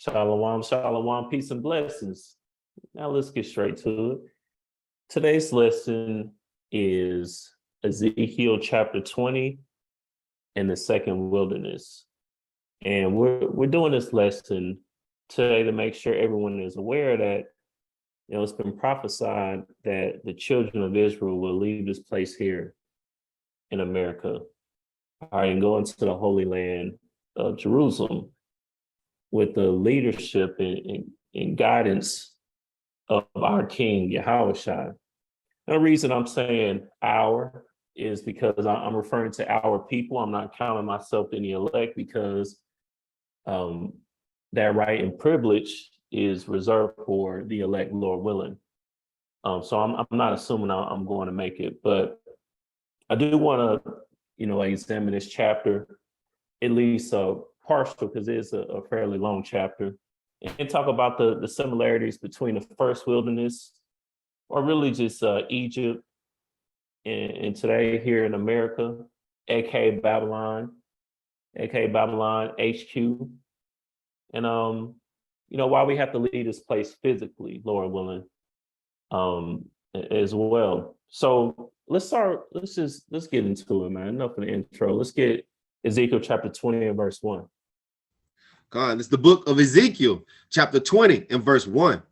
Shalom, shalom, peace and blessings. Now let's get straight to it. Today's lesson is Ezekiel chapter 20 and the second wilderness. And we're doing this lesson today to make sure everyone is aware that it's been prophesied that the children of Israel will leave this place here in America, and go into the Holy Land of Jerusalem with the leadership and guidance of our King Yahushua. The reason I'm saying our is because I'm referring to our people. I'm not counting myself in the elect, because that right and privilege is reserved for the elect, Lord willing. So I'm not assuming I'm going to make it, but I do want to, examine this chapter, at least partial, because it's a fairly long chapter, and talk about the similarities between the first wilderness, or really just Egypt, and today here in America, aka Babylon HQ, and why we have to leave this place physically, Lord willing, as well. So let's get into it, man. Enough of the intro. Let's get Ezekiel chapter 20 and verse 1. God, it's the book of Ezekiel, chapter 20 and verse 1.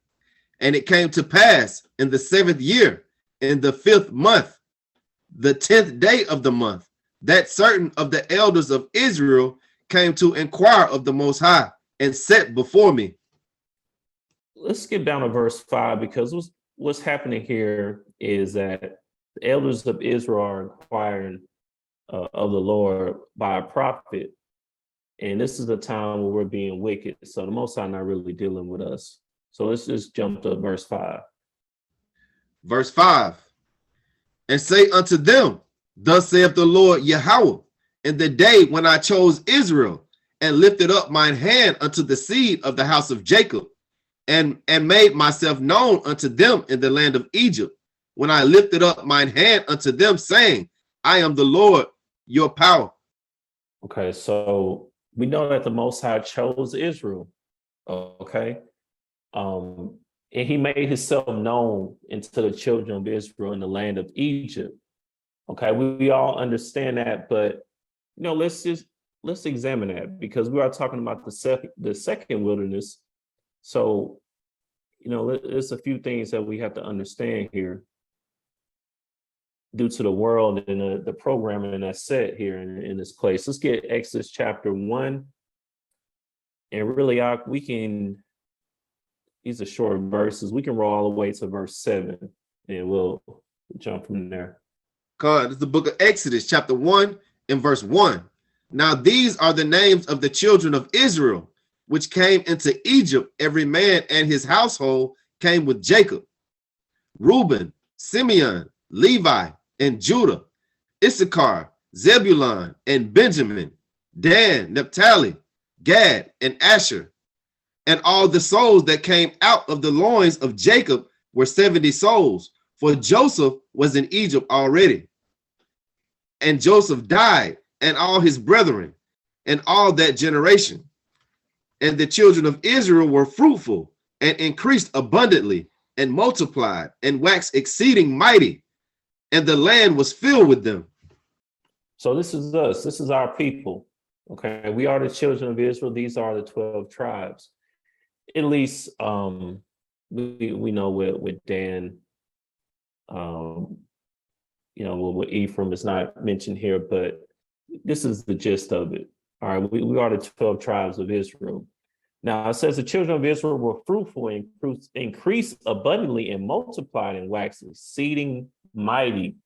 And it came to pass in the 7th year, in the 5th month, the 10th day of the month, that certain of the elders of Israel came to inquire of the Most High and sat before me. Let's skip down to verse 5, because what's happening here is that the elders of Israel are inquiring of the Lord by a prophet. And this is the time where we're being wicked. So the Most High not really dealing with us. So let's just jump to verse 5. Verse 5. And say unto them, thus saith the Lord Yahweh, in the day when I chose Israel and lifted up mine hand unto the seed of the house of Jacob, and made myself known unto them in the land of Egypt, when I lifted up mine hand unto them, saying, I am the Lord, your power. Okay, so we know that the Most High chose Israel. Okay. And he made himself known into the children of Israel in the land of Egypt. Okay, we all understand that, but let's examine that, because we are talking about the second wilderness. So, there's a few things that we have to understand here due to the world and the programming that's set here in this place. Let's get Exodus chapter 1. And really, these are short verses. We can roll all the way to verse 7, and we'll jump from there. God, it's the book of Exodus, chapter 1 and verse 1. Now these are the names of the children of Israel, which came into Egypt. Every man and his household came with Jacob: Reuben, Simeon, Levi, and Judah, Issachar, Zebulun, and Benjamin, Dan, Naphtali, Gad, and Asher. And all the souls that came out of the loins of Jacob were 70 souls, for Joseph was in Egypt already. And Joseph died, and all his brethren, and all that generation. And the children of Israel were fruitful, and increased abundantly, and multiplied, and waxed exceeding mighty, and the land was filled with them. So this is us. This is our people. Okay, we are the children of Israel. These are the 12 tribes. At least we know with Dan, with Ephraim, it's not mentioned here, but this is the gist of it. All right, we are the 12 tribes of Israel. Now it says the children of Israel were fruitful and increased abundantly and multiplied and waxed exceeding mighty.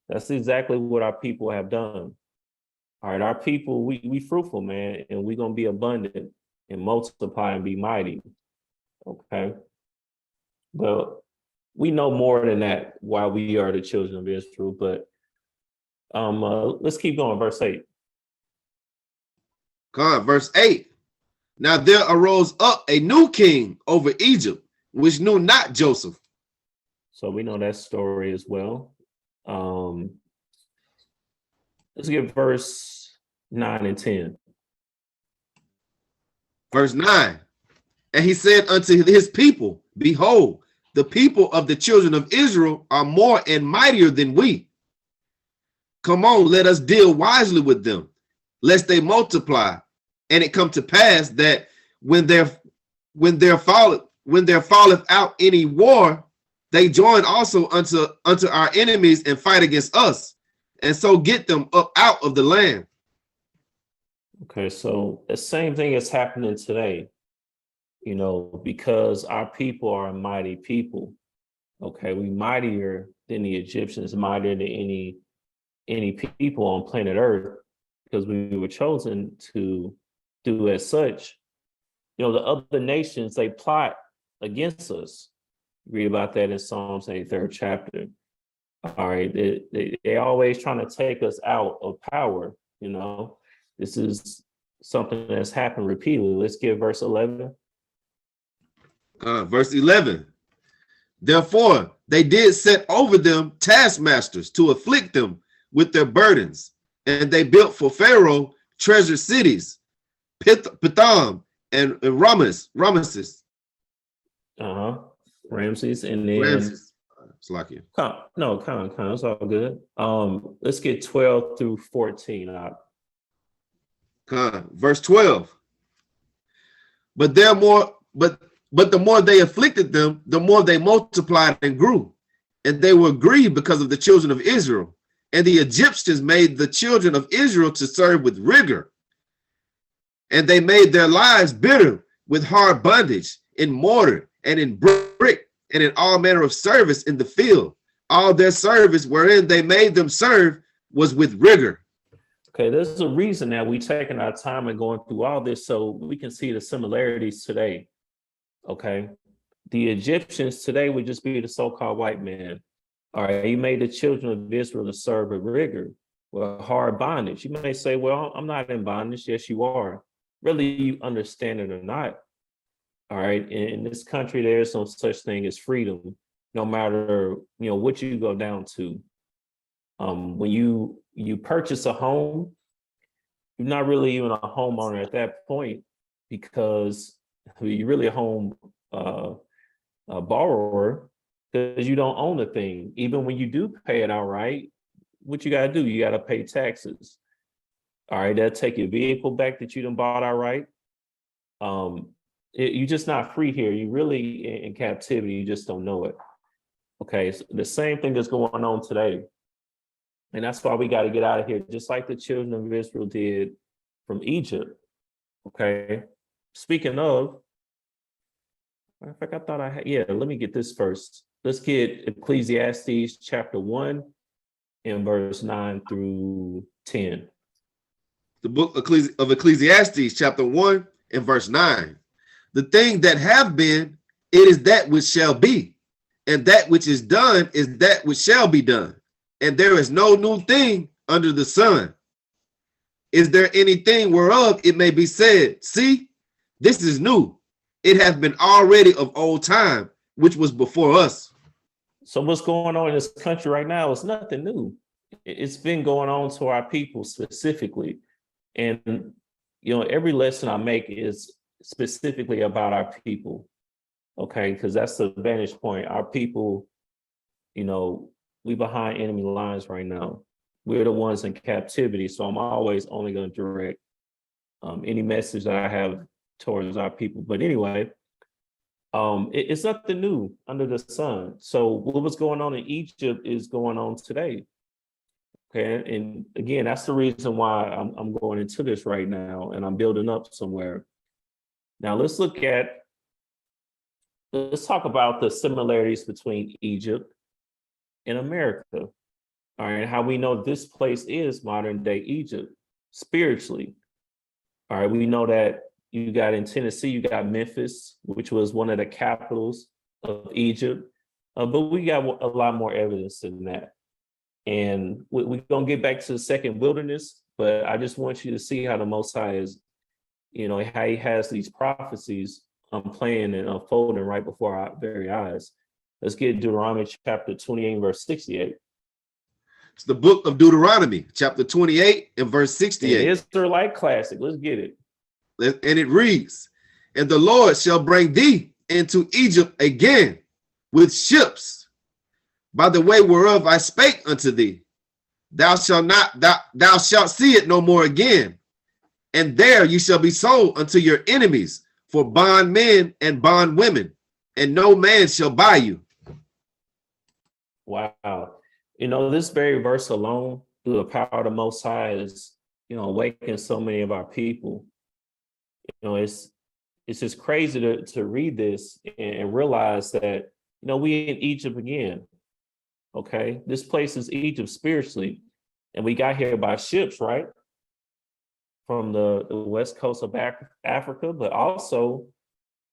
That's exactly what our people have done. All right, our people, we fruitful, man, and we're going to be abundant and multiply and be mighty. Okay. Well, we know more than that why we are the children of Israel, but let's keep going. Verse 8. God, verse 8. Now there arose up a new king over Egypt, which knew not Joseph. So we know that story as well. Let's get verse 9 and 10. Verse 9. And he said unto his people, behold, the people of the children of Israel are more and mightier than we. Come on, let us deal wisely with them, lest they multiply. And it come to pass that when there falleth out any war, they join also unto our enemies and fight against us, and so get them up out of the land. Okay, so the same thing is happening today, because our people are a mighty people. Okay, we mightier than the Egyptians, mightier than any people on planet Earth, because we were chosen to do as such. The other nations, they plot against us. Read about that in Psalms 83rd chapter. All right, they always trying to take us out of power. This is something that's happened repeatedly. Let's get verse 11. Verse 11. Therefore, they did set over them taskmasters to afflict them with their burdens, and they built for Pharaoh treasure cities, Pithom and Ramesses. Ramses, and then Ramses. It's like you. It's all good. Let's get 12 through 14. Verse 12. But the more they afflicted them, the more they multiplied and grew, and they were grieved because of the children of Israel. And the Egyptians made the children of Israel to serve with rigor, and they made their lives bitter with hard bondage in mortar and in brick and in all manner of service in the field. All their service wherein they made them serve was with rigor. Okay, there's a reason that we taking our time and going through all this so we can see the similarities today. Okay, the Egyptians today would just be the so-called white man. All right, he made the children of Israel to serve with rigor, with hard bondage. You may say, well, I'm not in bondage. Yes, you are. Really, you understand it or not. All right, in this country, there's no such thing as freedom, no matter what you go down to. When you purchase a home, you're not really even a homeowner at that point, because you're really a home a borrower, because you don't own the thing. Even when you do pay it outright, what you got to do? You got to pay taxes. All right, that'll take your vehicle back that you done bought outright. You're just not free here. You really in captivity. You just don't know it. Okay, so the same thing that's going on today. And that's why we got to get out of here, just like the children of Israel did from Egypt. Okay, speaking of, in fact, I thought I had, let me get this first. Let's get Ecclesiastes chapter 1 and verse 9 through 10. The book of Ecclesiastes chapter 1 and verse 9. The thing that have been, it is that which shall be, and that which is done is that which shall be done. And there is no new thing under the sun. Is there anything whereof it may be said, see, this is new? It hath been already of old time, which was before us. So what's going on in this country right now is nothing new. It's been going on to our people specifically. And, every lesson I make is specifically about our people. Okay, because that's the vantage point. Our people, we behind enemy lines right now. We're the ones in captivity. So I'm always only going to direct any message that I have towards our people. But anyway, it's nothing new under the sun. So what was going on in Egypt is going on today. Okay, and again, that's the reason why I'm going into this right now, and I'm building up somewhere. Now let's talk about the similarities between Egypt and America. All right, how we know this place is modern day Egypt spiritually. All right, we know that you got in Tennessee, you got Memphis, which was one of the capitals of Egypt. But we got a lot more evidence than that. And we're going to get back to the second wilderness, but I just want you to see how the Most High is, how he has these prophecies playing and unfolding right before our very eyes. Let's get Deuteronomy chapter 28, verse 68. It's the book of Deuteronomy, chapter 28 and verse 68. It's Israelite classic. Let's get it. And it reads, And the Lord shall bring thee into Egypt again with ships, by the way whereof I spake unto thee. Thou shalt see it no more again. And there you shall be sold unto your enemies for bondmen and bondwomen, and no man shall buy you. Wow. This very verse alone, through the power of the Most High, is, awakening so many of our people. It's just crazy to read this and realize that, we in Egypt again. Okay. This place is Egypt spiritually. And we got here by ships, right? From the west coast of Africa, but also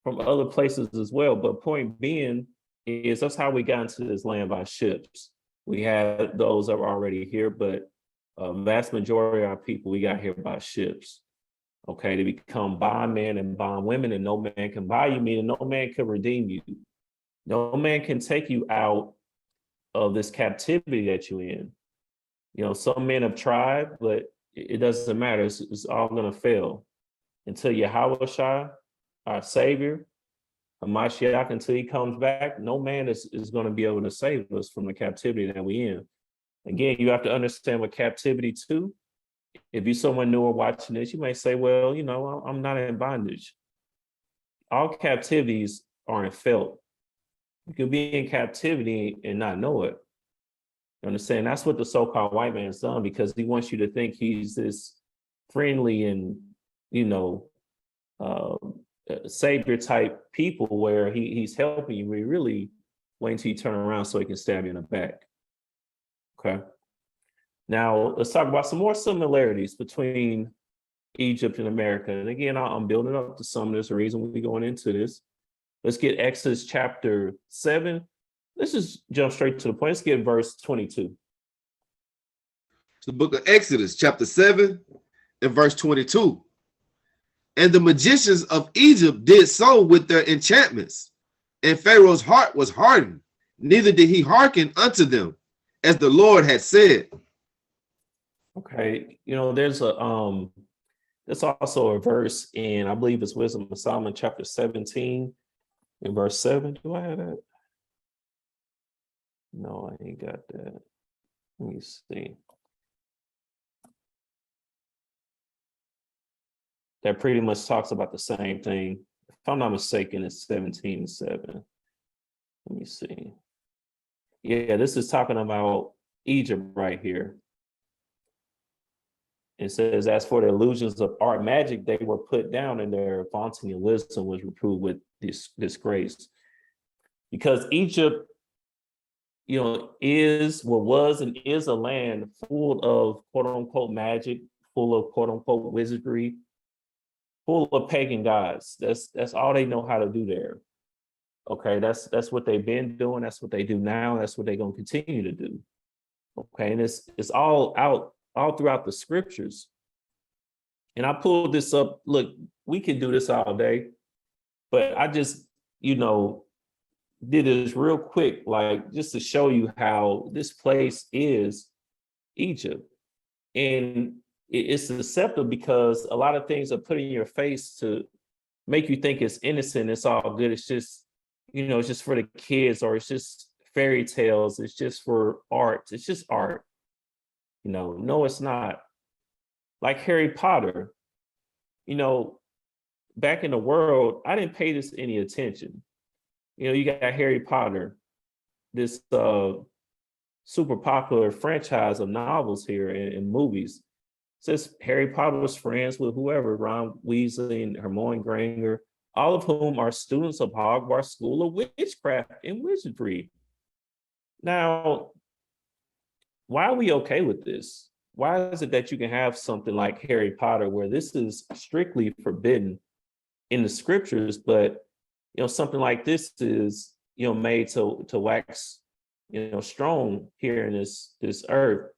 from other places as well. But point being is that's how we got into this land, by ships. We had those that were already here, but a vast majority of our people, we got here by ships. Okay, to become bondmen and bondwomen, and no man can buy you, meaning no man can redeem you. No man can take you out of this captivity that you're in. Some men have tried, but it doesn't matter. It's all going to fail until Yahweh, our Savior, Hamashiach, until he comes back. No man is going to be able to save us from the captivity that we're in. Again, you have to understand what captivity too. If you're someone newer watching this, you may say, well, I'm not in bondage. All captivities aren't felt. You can be in captivity and not know it. You understand? That's what the so-called white man's done, because he wants you to think he's this friendly and, savior type people where he's helping you. We really wait until you turn around so he can stab you in the back. Okay. Now let's talk about some more similarities between Egypt and America. And again, I'm building up to some. There's a reason we're going into this. Let's get Exodus chapter 7. Let's just jump straight to the point. Let's get verse 22. The book of Exodus, chapter 7, and verse 22. And the magicians of Egypt did so with their enchantments, and Pharaoh's heart was hardened, neither did he hearken unto them, as the Lord had said. Okay, there's also a verse in, I believe it's Wisdom of Solomon, chapter 17, in verse 7. Do I have that? No, I ain't got that. Let me see. That pretty much talks about the same thing. If I'm not mistaken, it's 17:7. Let me see. Yeah, this is talking about Egypt right here. It says, as for the illusions of art magic, they were put down, and their vaunting of wisdom was reproved with disgrace. Because Egypt, was and is a land full of quote unquote magic, full of quote unquote wizardry, full of pagan gods. That's all they know how to do there. Okay, that's what they've been doing. That's what they do now. That's what they're going to continue to do. Okay, and it's all throughout the scriptures. And I pulled this up. Look, we can do this all day, but I just, did this real quick, like just to show you how this place is Egypt. And it's deceptive because a lot of things are put in your face to make you think it's innocent. It's all good. It's just, it's just for the kids, or it's just fairy tales. It's just for art. It's just art. No, it's not. Like Harry Potter, back in the world, I didn't pay this any attention. You got Harry Potter, this super popular franchise of novels here and movies. It says Harry Potter was friends with whoever, Ron Weasley and Hermione Granger, all of whom are students of Hogwarts School of Witchcraft and Wizardry. Now, why are we okay with this? Why is it that you can have something like Harry Potter where this is strictly forbidden in the scriptures, but something like this is made to wax strong here in this earth?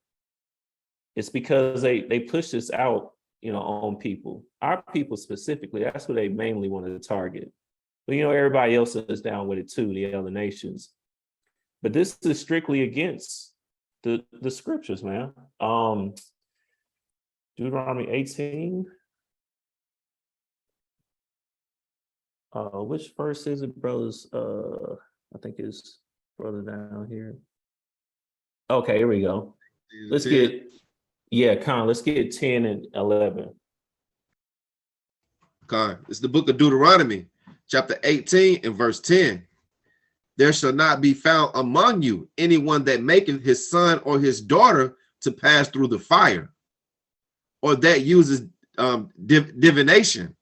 It's because they push this out on people, our people specifically. That's what they mainly wanted to target, but everybody else is down with it too, the other nations. But this is strictly against the scriptures, man. Deuteronomy 18. Which verse is it, brothers? I think it's further down here. Okay, here we go. Let's 10. get, yeah, Con, let's get 10 and 11. Okay. It's the book of Deuteronomy, chapter 18 and verse 10. There shall not be found among you anyone that maketh his son or his daughter to pass through the fire, or that uses divination,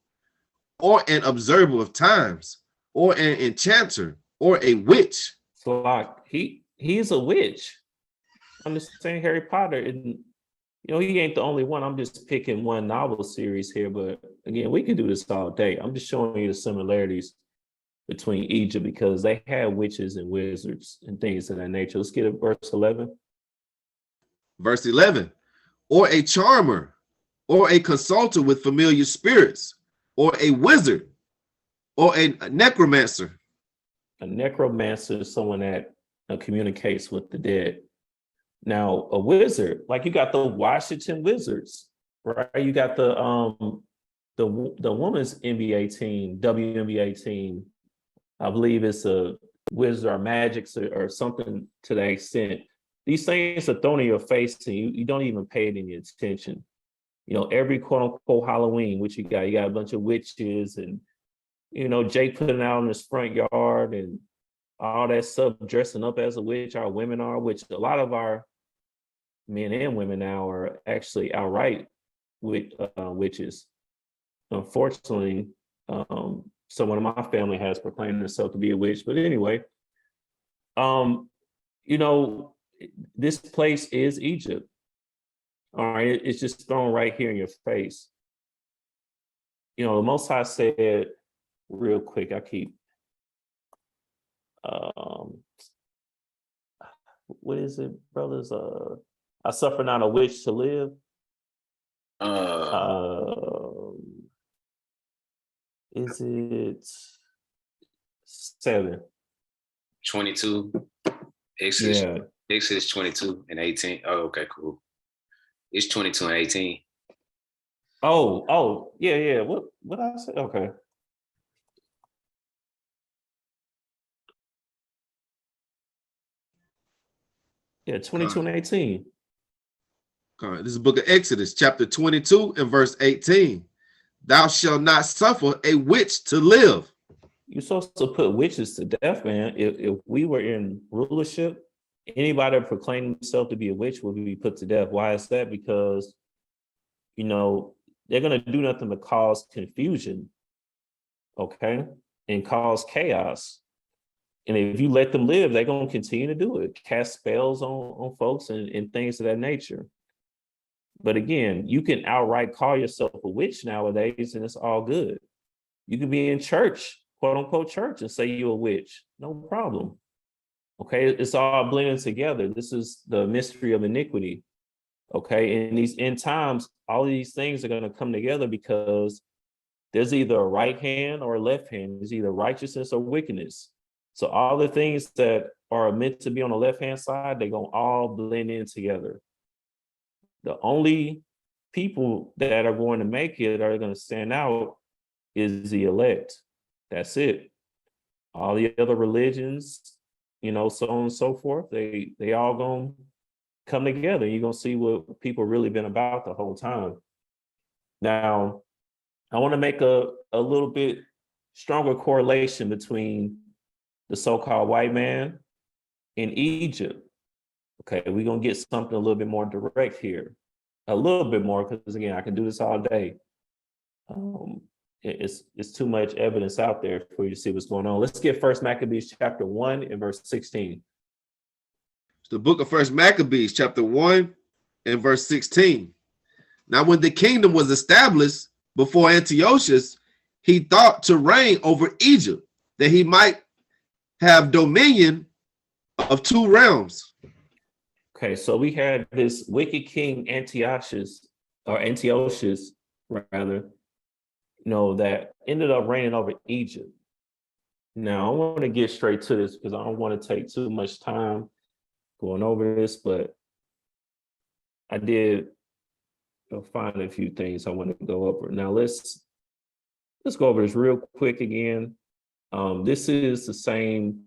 or an observer of times, or an enchanter, or a witch. So like he's a witch. I'm just saying Harry Potter, and he ain't the only one. I'm just picking one novel series here, but again, we could do this all day. I'm just showing you the similarities between Egypt because they had witches and wizards and things of that nature. Let's get it, verse 11. Verse 11, or a charmer, or a consulter with familiar spirits, or a wizard, or a necromancer. A necromancer is someone that communicates with the dead. Now, a wizard, like you got the Washington Wizards, right? You got the women's NBA team, WNBA team. I believe it's a wizard or magic or something to that extent. These things are thrown in your face and you don't even pay it any attention. Every quote unquote Halloween, which you got a bunch of witches and, Jake putting out in his front yard and all that stuff, dressing up as a witch. Our women are, which a lot of our men and women now are actually outright witches. Unfortunately, someone in my family has proclaimed himself to be a witch. But anyway, this place is Egypt. All right, it's just thrown right here in your face. The Most High said, real quick, I keep, what is it, brothers? I suffer not a witch to live. Is it 7? 22. Exodus 22 and 18. Oh, okay, cool. It's 22 and 18. Oh, yeah. What did I say? Okay. Yeah, 22 and 18. All right, this is the book of Exodus, chapter 22 and verse 18. Thou shalt not suffer a witch to live. You're supposed to put witches to death, man. If we were in rulership, anybody that proclaimed himself to be a witch would be put to death. Why is that? Because, they're going to do nothing but cause confusion, okay, and cause chaos. And if you let them live, they're going to continue to do it, cast spells on folks and things of that nature. But again, you can outright call yourself a witch nowadays, and it's all good. You can be in church, quote unquote church, and say you're a witch. No problem. Okay, it's all blending together. This is the mystery of iniquity. Okay, in these end times, all of these things are going to come together because there's either a right hand or a left hand. There's either righteousness or wickedness. So all the things that are meant to be on the left-hand side, they're going to all blend in together. The only people that are going to make it, are going to stand out, is the elect. That's it. All the other religions, so on and so forth, they all going to come together. You're going to see what people really been about the whole time. Now, I want to make a little bit stronger correlation between the so-called white man in Egypt. Okay, we're going to get something a little bit more direct here. A little bit more, because again, I can do this all day. It's too much evidence out there for you to see what's going on. Let's get First Maccabees chapter 1 and verse 16. It's the book of First Maccabees chapter 1 and verse 16. Now, when the kingdom was established before Antiochus, he thought to reign over Egypt, that he might have dominion of 2 realms. Okay, so we had this wicked king Antiochus rather, that ended up reigning over Egypt. Now I want to get straight to this because I don't want to take too much time going over this, but I did find a few things I want to go over. Now let's go over this real quick again. This is the same,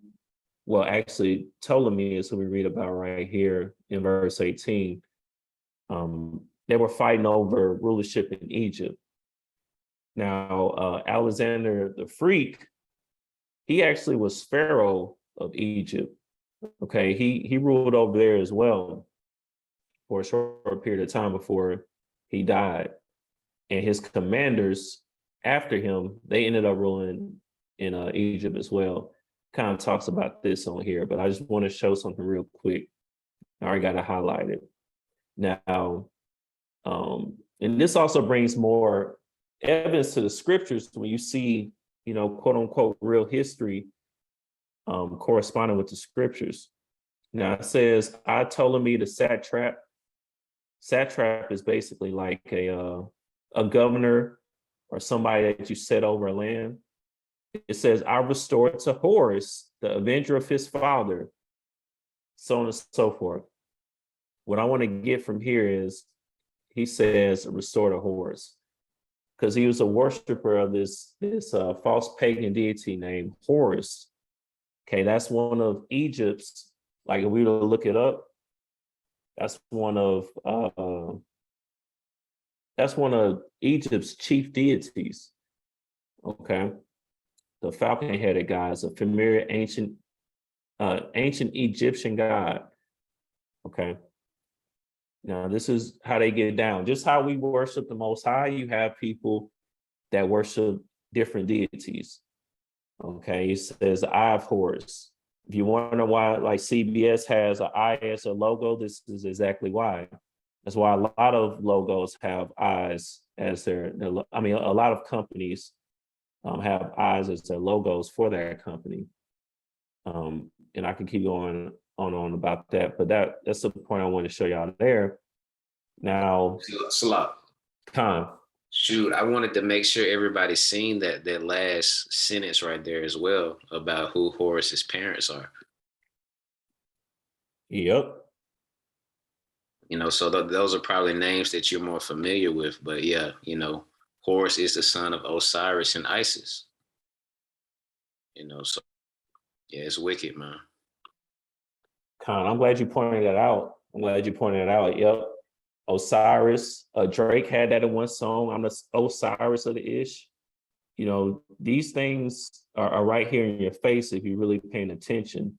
well, actually, Ptolemy is who we read about right here in verse 18. They were fighting over rulership in Egypt. Now, Alexander the Freak, he actually was Pharaoh of Egypt. Okay, he ruled over there as well for a short period of time before he died. And his commanders after him, they ended up ruling in Egypt as well. Kind of talks about this on here, but I just want to show something real quick. I already got to highlight it. Now, and this also brings more evidence to the scriptures when you see, quote unquote, real history corresponding with the scriptures. Now it says, I Ptolemy the satrap. Satrap is basically like a governor or somebody that you set over a land. It says, I restored to Horus, the avenger of his father, so on and so forth. What I want to get from here is, he says, restore to Horus, because he was a worshiper of this false pagan deity named Horus. Okay, that's one of Egypt's, like if we were to look it up, that's one of Egypt's chief deities. Okay, the falcon-headed god is a familiar ancient Egyptian god. Okay. Now, this is how they get down. Just how we worship the Most High, you have people that worship different deities. Okay, it says the eye of Horus. If you wonder why, like CBS has an eye as a logo, this is exactly why. That's why a lot of logos have eyes as their, a lot of companies have eyes as their logos for their company. And I can keep going on about that, but that's the point I want to show y'all there. Now, Salah. Khan. Shoot, I wanted to make sure everybody's seen that last sentence right there as well about who Horus's parents are. Yep. So those are probably names that you're more familiar with, but yeah, Horus is the son of Osiris and Isis. So yeah, it's wicked, man. Khan, I'm glad you pointed that out. Yep. Osiris, Drake had that in one song. I'm the Osiris of the Ish. These things are right here in your face if you're really paying attention.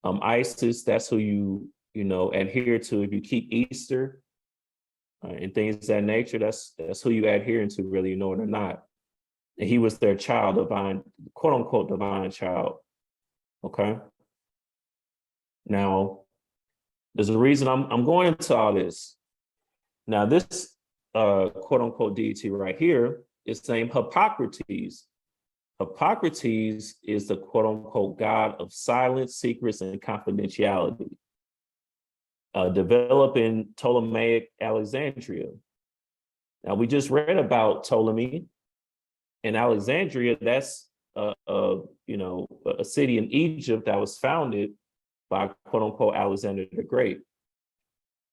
Isis, that's who you adhere to if you keep Easter and things of that nature. That's who you adhere to, whether you know it or not. And he was their child, divine, quote unquote, divine child. Okay. Now, there's a reason I'm going into all this. Now, this quote unquote deity right here is named Harpocrates. Harpocrates is the quote unquote god of silence, secrets, and confidentiality, developed in Ptolemaic Alexandria. Now, we just read about Ptolemy in Alexandria. That's a city in Egypt that was founded by quote unquote Alexander the Great.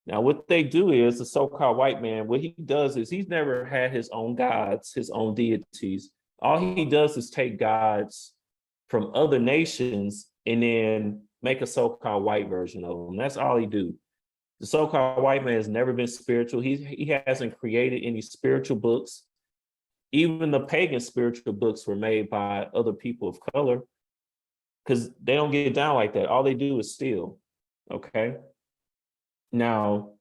Now, what they do is the so-called white man, what he does is he's never had his own gods, his own deities. All he does is take gods from other nations and then make a so-called white version of them. That's all he do. The so-called white man has never been spiritual. He hasn't created any spiritual books. Even the pagan spiritual books were made by other people of color, because they don't get down like that. All they do is steal. Okay. Now,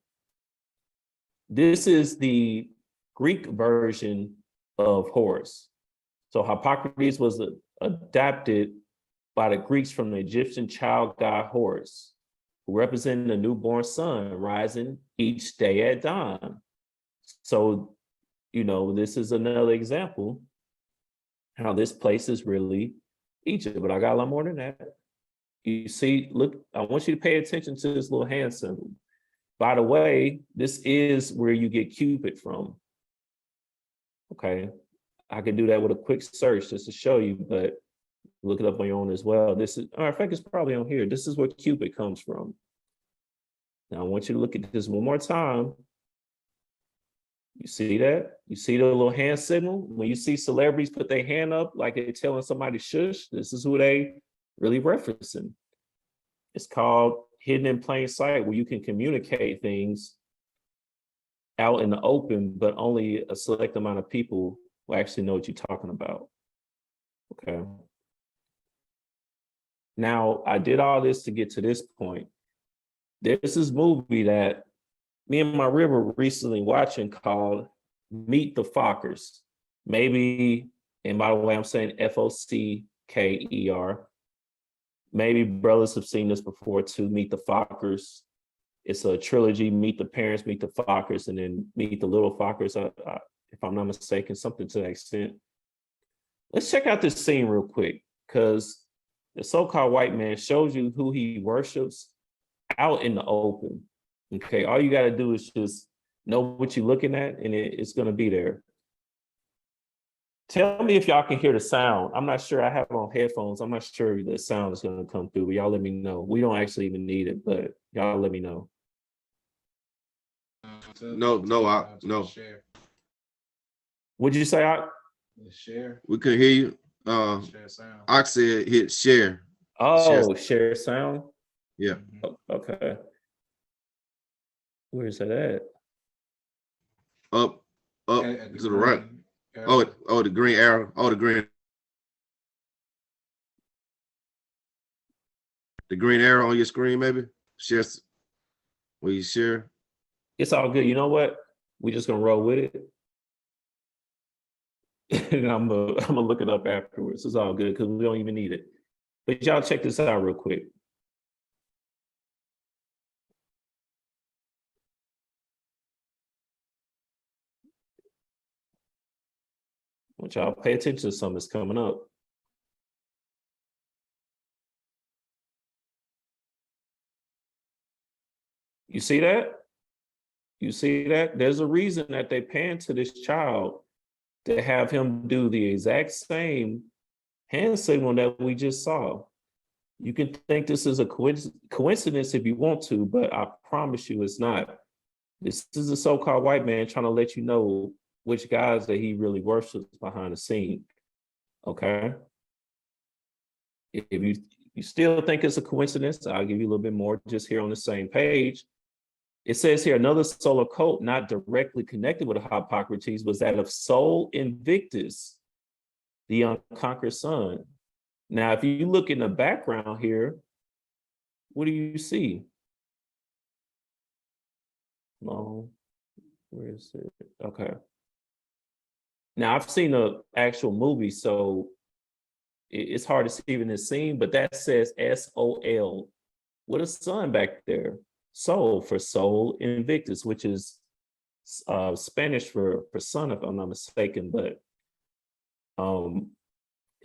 this is the Greek version of Horus. So Harpocrates was adapted by the Greeks from the Egyptian child god Horus, who represented a newborn sun rising each day at dawn. So, this is another example how this place is really Egypt, but I got a lot more than that. You see, look, I want you to pay attention to this little hand symbol. By the way, this is where you get Cupid from. Okay, I could do that with a quick search just to show you, but look it up on your own as well. This is, in fact, it's probably on here. This is where Cupid comes from. Now I want you to look at this one more time. You see that? You see the little hand signal? When you see celebrities put their hand up like they're telling somebody shush, this is who they really referencing. It's called hidden in plain sight, where you can communicate things out in the open, but only a select amount of people will actually know what you're talking about. Okay. Now, I did all this to get to this point. There's this movie that me and my rib were recently watching called Meet the Fockers. Maybe, and by the way, I'm saying Focker. Maybe brothers have seen this before too, Meet the Fockers. It's a trilogy, Meet the Parents, Meet the Fockers, and then Meet the Little Fockers, if I'm not mistaken, something to that extent. Let's check out this scene real quick, because the so-called white man shows you who he worships out in the open. Okay, all you got to do is just know what you're looking at, and it's going to be there. Tell me if y'all can hear the sound. I'm not sure. I have it on headphones. I'm not sure the sound is going to come through, but y'all let me know. We don't actually even need it, but y'all let me know. No. What'd you say, Ock? Share. We couldn't hear you. Share sound. Ock said hit share. Oh, share sound? Yeah. Okay. Where is that at? Up At to the right. arrow. Oh, the green arrow. Oh, the green arrow on your screen, maybe. Share. Will you share? It's all good. You know what? We're just gonna roll with it. And I'm gonna look it up afterwards. It's all good because we don't even need it. But y'all check this out real quick. I want y'all to pay attention to something that's coming up. You see that? You see that? There's a reason that they pan to this child to have him do the exact same hand signal that we just saw. You can think this is a coincidence if you want to, but I promise you it's not. This is a so-called white man trying to let you know which guys that he really worships behind the scene. Okay? If you still think it's a coincidence, I'll give you a little bit more just here on the same page. It says here, another solar cult not directly connected with Harpocrates was that of Sol Invictus, the unconquered sun. Now, if you look in the background here, what do you see? Oh, where is it? Okay. Now, I've seen the actual movie, so it's hard to see in this scene, but that says S-O-L with a sun back there. Sol for Sol Invictus, which is Spanish for son, if I'm not mistaken. But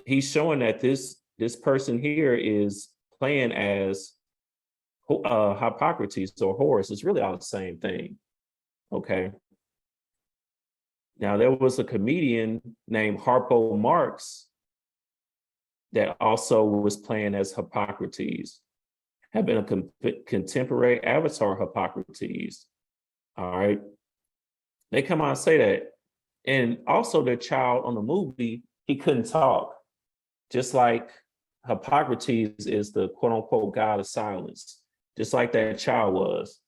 he's showing that this person here is playing as Harpocrates or Horus. It's really all the same thing. Okay. Now there was a comedian named Harpocrates that also was playing as Harpocrates. Have been a contemporary avatar Harpocrates. All right. They come out and say that. And also the child on the movie, he couldn't talk. Just like Harpocrates is the quote unquote god of silence, just like that child was.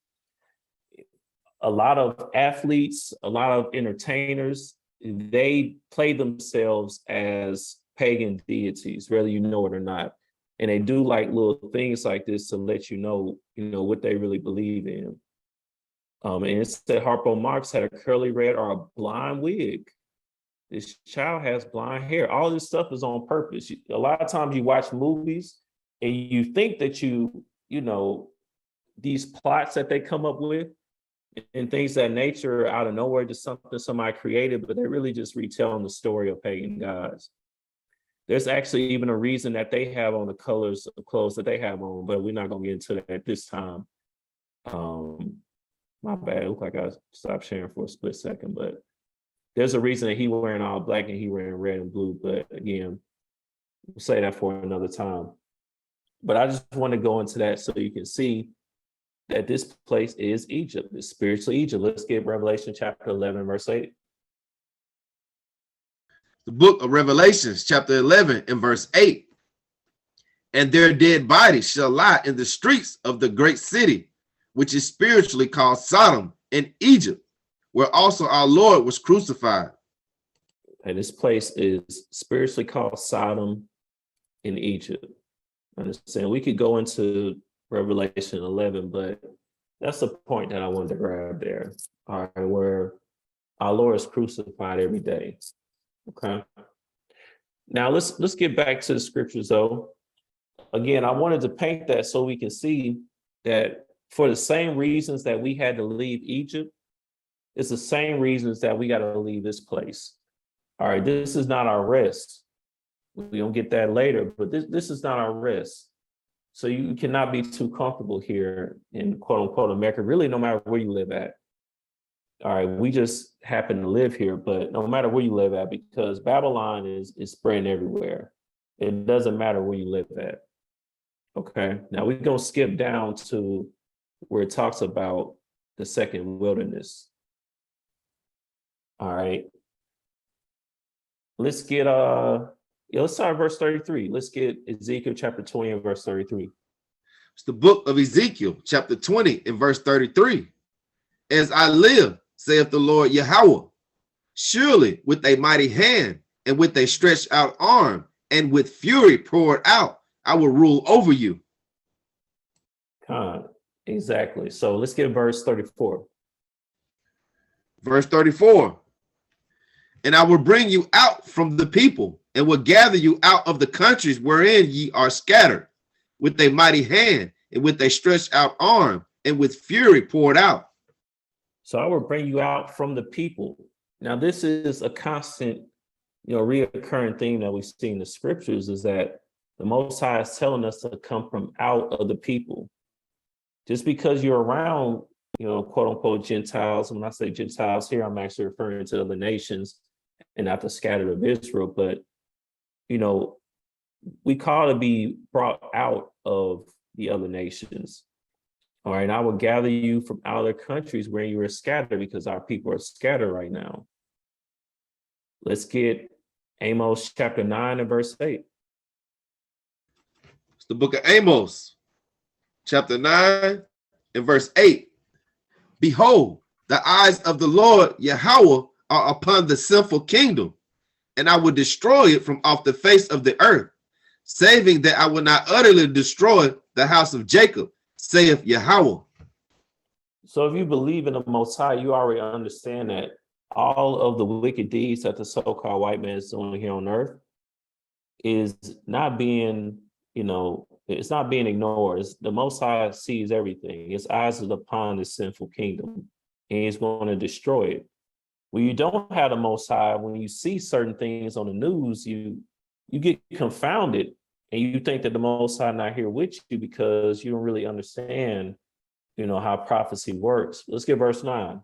A lot of athletes, a lot of entertainers, they play themselves as pagan deities, whether you know it or not. And they do like little things like this to let you know what they really believe in. And it said Harpocrates had a curly red or a blonde wig. This child has blonde hair. All this stuff is on purpose. A lot of times you watch movies and you think that these plots that they come up with and things of that nature out of nowhere, just something somebody created, but they're really just retelling the story of pagan gods. There's actually even a reason that they have on the colors of clothes that they have on, but we're not going to get into that at this time. My bad. It looked like I stopped sharing for a split second, but there's a reason that he wearing all black and he wearing red and blue. But again, we'll say that for another time. But I just want to go into that so you can see that this place is Egypt, it's spiritual Egypt. Let's get Revelation chapter 11, verse 8. The book of Revelations, chapter 11, and verse 8. And their dead bodies shall lie in the streets of the great city, which is spiritually called Sodom and Egypt, where also our Lord was crucified. And this place is spiritually called Sodom in Egypt. Understand? We could go into Revelation 11, but that's the point that I wanted to grab there. All right, where our Lord is crucified every day. Okay. Now let's get back to the scriptures though. Again, I wanted to paint that so we can see that for the same reasons that we had to leave Egypt, it's the same reasons that we got to leave this place. All right, this is not our rest. We don't get that later, but this is not our rest. So you cannot be too comfortable here in quote unquote America, really, no matter where you live at. All right, we just happen to live here, but no matter where you live at, because Babylon is spreading everywhere. It doesn't matter where you live at. Okay, now we're going to skip down to where it talks about the second wilderness. All right. Let's get let's start verse 33. Let's get Ezekiel chapter 20 and verse 33. It's the book of Ezekiel, chapter 20 and verse 33. As I live, saith the Lord Yahweh, surely with a mighty hand and with a stretched out arm and with fury poured out, I will rule over you. Exactly. So let's get verse 34. Verse 34. And I will bring you out from the people and will gather you out of the countries wherein ye are scattered with a mighty hand and with a stretched out arm and with fury poured out. So I will bring you out from the people. Now, this is a constant, reoccurring theme that we see in the scriptures, is that the Most High is telling us to come from out of the people. Just because you're around, quote unquote, Gentiles, and when I say Gentiles here, I'm actually referring to other nations and not the scattered of Israel, but, we call to be brought out of the other nations. All right, and I will gather you from other countries where you are scattered, because our people are scattered right now. Let's get Amos chapter 9 and verse 8. It's the book of Amos, chapter 9 and verse 8. Behold, the eyes of the Lord Yahweh are upon the sinful kingdom, and I will destroy it from off the face of the earth, saving that I will not utterly destroy the house of Jacob, saith Yahweh. So if you believe in the Most High, you already understand that all of the wicked deeds that the so-called white man is doing here on earth is not being, it's not being ignored. The Most High sees everything. His eyes is upon the sinful kingdom, and he's going to destroy it. When you don't have the Most High, when you see certain things on the news, you get confounded, and you think that the Most High not here with you because you don't really understand, how prophecy works. Let's get verse 9.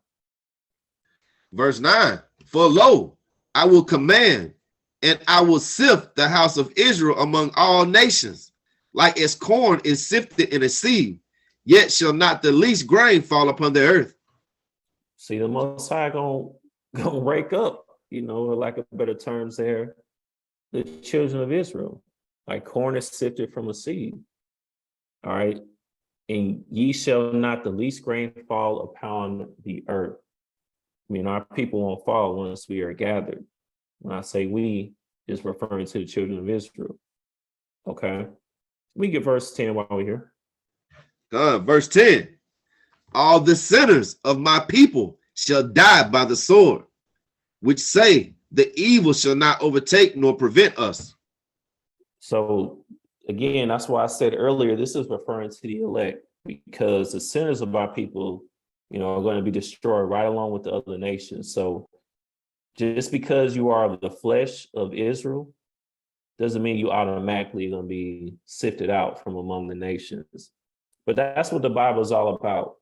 Verse 9. For lo, I will command, and I will sift the house of Israel among all nations, like as corn is sifted in a sieve, yet shall not the least grain fall upon the earth. See, the Most High gonna rake up, like a better terms there, the children of Israel, like corn is sifted from a seed. All right. And ye shall not the least grain fall upon the earth. Our people won't fall once we are gathered. When I say we, is referring to the children of Israel. Okay. We get verse 10 while we're here. Verse 10. All the sinners of my people shall die by the sword, which say the evil shall not overtake nor prevent us. So again, that's why I said earlier, this is referring to the elect, because the sinners of our people, are going to be destroyed right along with the other nations. So just because you are of the flesh of Israel doesn't mean you automatically going to be sifted out from among the nations. But that's what the Bible is all about.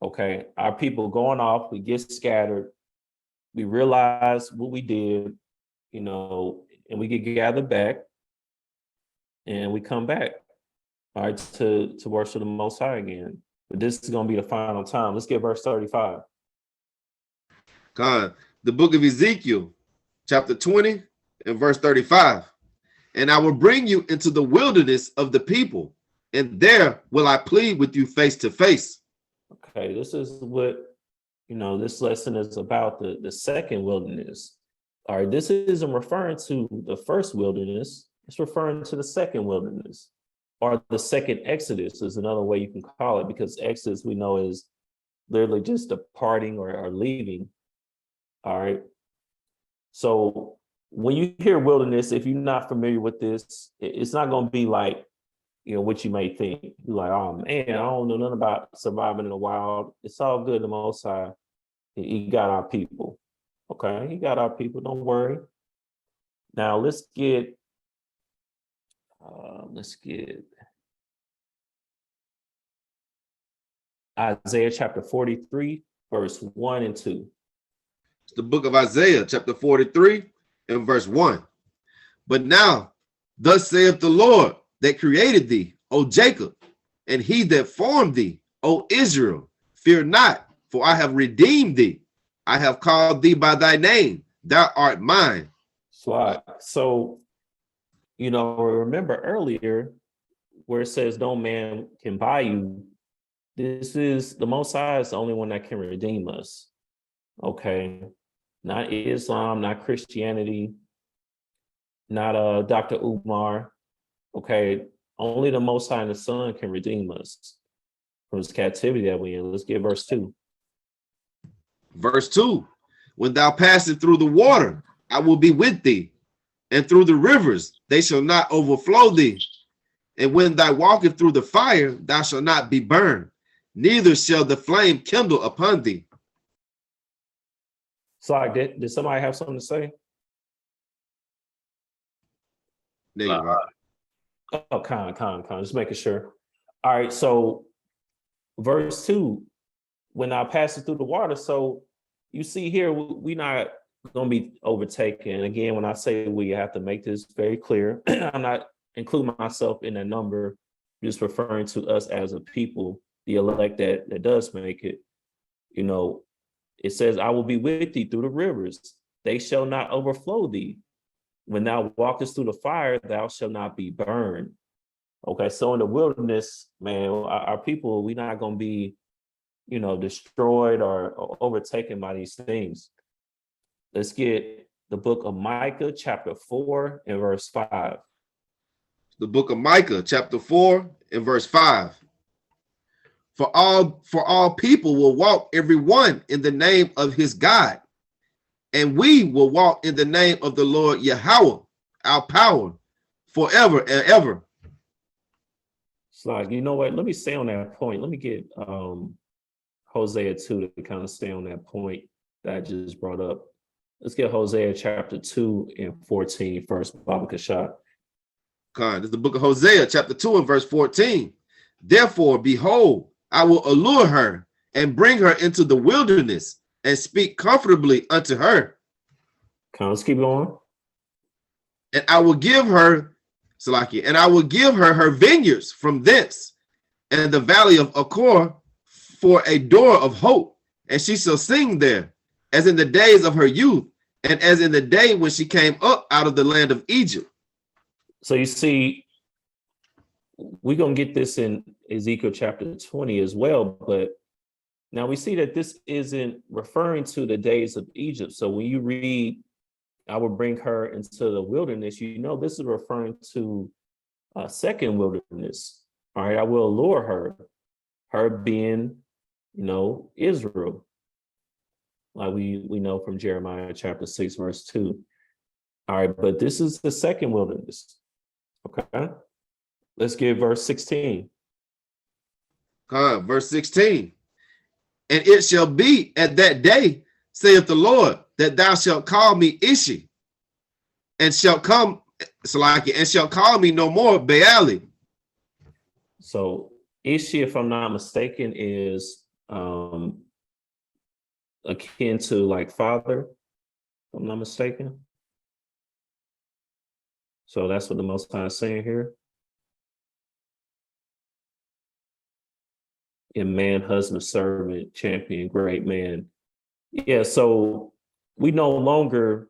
Okay, our people going off, we get scattered, we realize what we did, and we get gathered back, and we come back, all right, to worship the Most High again. But this is going to be the final time. Let's get verse 35. God, the book of Ezekiel, chapter 20 and verse 35. And I will bring you into the wilderness of the people, and there will I plead with you face to face. Okay, this is what, this lesson is about, the second wilderness. All right, this isn't referring to the first wilderness. It's referring to the second wilderness, or the second Exodus is another way you can call it, because Exodus we know is literally just departing or leaving. All right. So when you hear wilderness, if you're not familiar with this, it's not going to be like, what you may think. You're like, oh man, I don't know nothing about surviving in the wild. It's all good. The Most High, he got our people. Okay, he got our people. Don't worry. Now let's get Isaiah chapter 43, verse 1 and 2. It's the book of Isaiah, chapter 43 and verse 1. But now, thus saith the Lord that created thee, O Jacob, and he that formed thee, O Israel, fear not, for I have redeemed thee. I have called thee by thy name. Thou art mine. So, remember earlier where it says no man can buy you. This is the Most High is the only one that can redeem us. Okay. Not Islam, not Christianity, not Dr. Umar. Okay. Only the Most High and the Son can redeem us from this captivity that we're in. Let's get verse 2. Verse 2. When thou passest through the water, I will be with thee, and through the rivers, they shall not overflow thee. And when thou walkest through the fire, thou shalt not be burned, neither shall the flame kindle upon thee. So did somebody have something to say? There you go. Oh, Con, just making sure. All right, so verse 2, when I pass it through the water. So you see here, we're not going to be overtaken. Again, when I say we, have to make this very clear. I'm not including myself in that number, just referring to us as a people, the elect that does make it. It says, I will be with thee through the rivers. They shall not overflow thee. When thou walkest through the fire, thou shalt not be burned. Okay, so in the wilderness, man, our people, we're not going to be, destroyed or overtaken by these things. Let's get the book of Micah, chapter 4 and verse 5. The book of Micah, chapter 4 and verse 5. For all people will walk every one in the name of his God, and we will walk in the name of the Lord Yahweh, our power, forever and ever. It's like, you know what? Let me stay on that point. Let me get Hosea 2 to kind of stay on that point that I just brought up. Let's get Hosea chapter 2 and 14 first, Baba Kashad. This is the book of Hosea, chapter 2 and verse 14. Therefore, behold, I will allure her and bring her into the wilderness and speak comfortably unto her. Let's keep going. And I will give her, Salaki, and I will give her her vineyards from thence, and the valley of Achor for a door of hope, and she shall sing there, as in the days of her youth, and as in the day when she came up out of the land of Egypt. So you see, we're going to get this in Ezekiel chapter 20 as well, but now we see that this isn't referring to the days of Egypt. So when you read, I will bring her into the wilderness, this is referring to a second wilderness. All right, I will allure her being, Israel. Like we know from Jeremiah chapter 6, verse 2. All right, but this is the second wilderness. Okay. Let's get verse 16. Verse 16. And it shall be at that day, saith the Lord, that thou shalt call me Ishi, and shalt come, Salaki, and shalt call me no more Baali. So Ishi, if I'm not mistaken, is akin to like father, if I'm not mistaken. So that's what the Most High is saying here. in man, husband, servant, champion, great man. Yeah, so we no longer,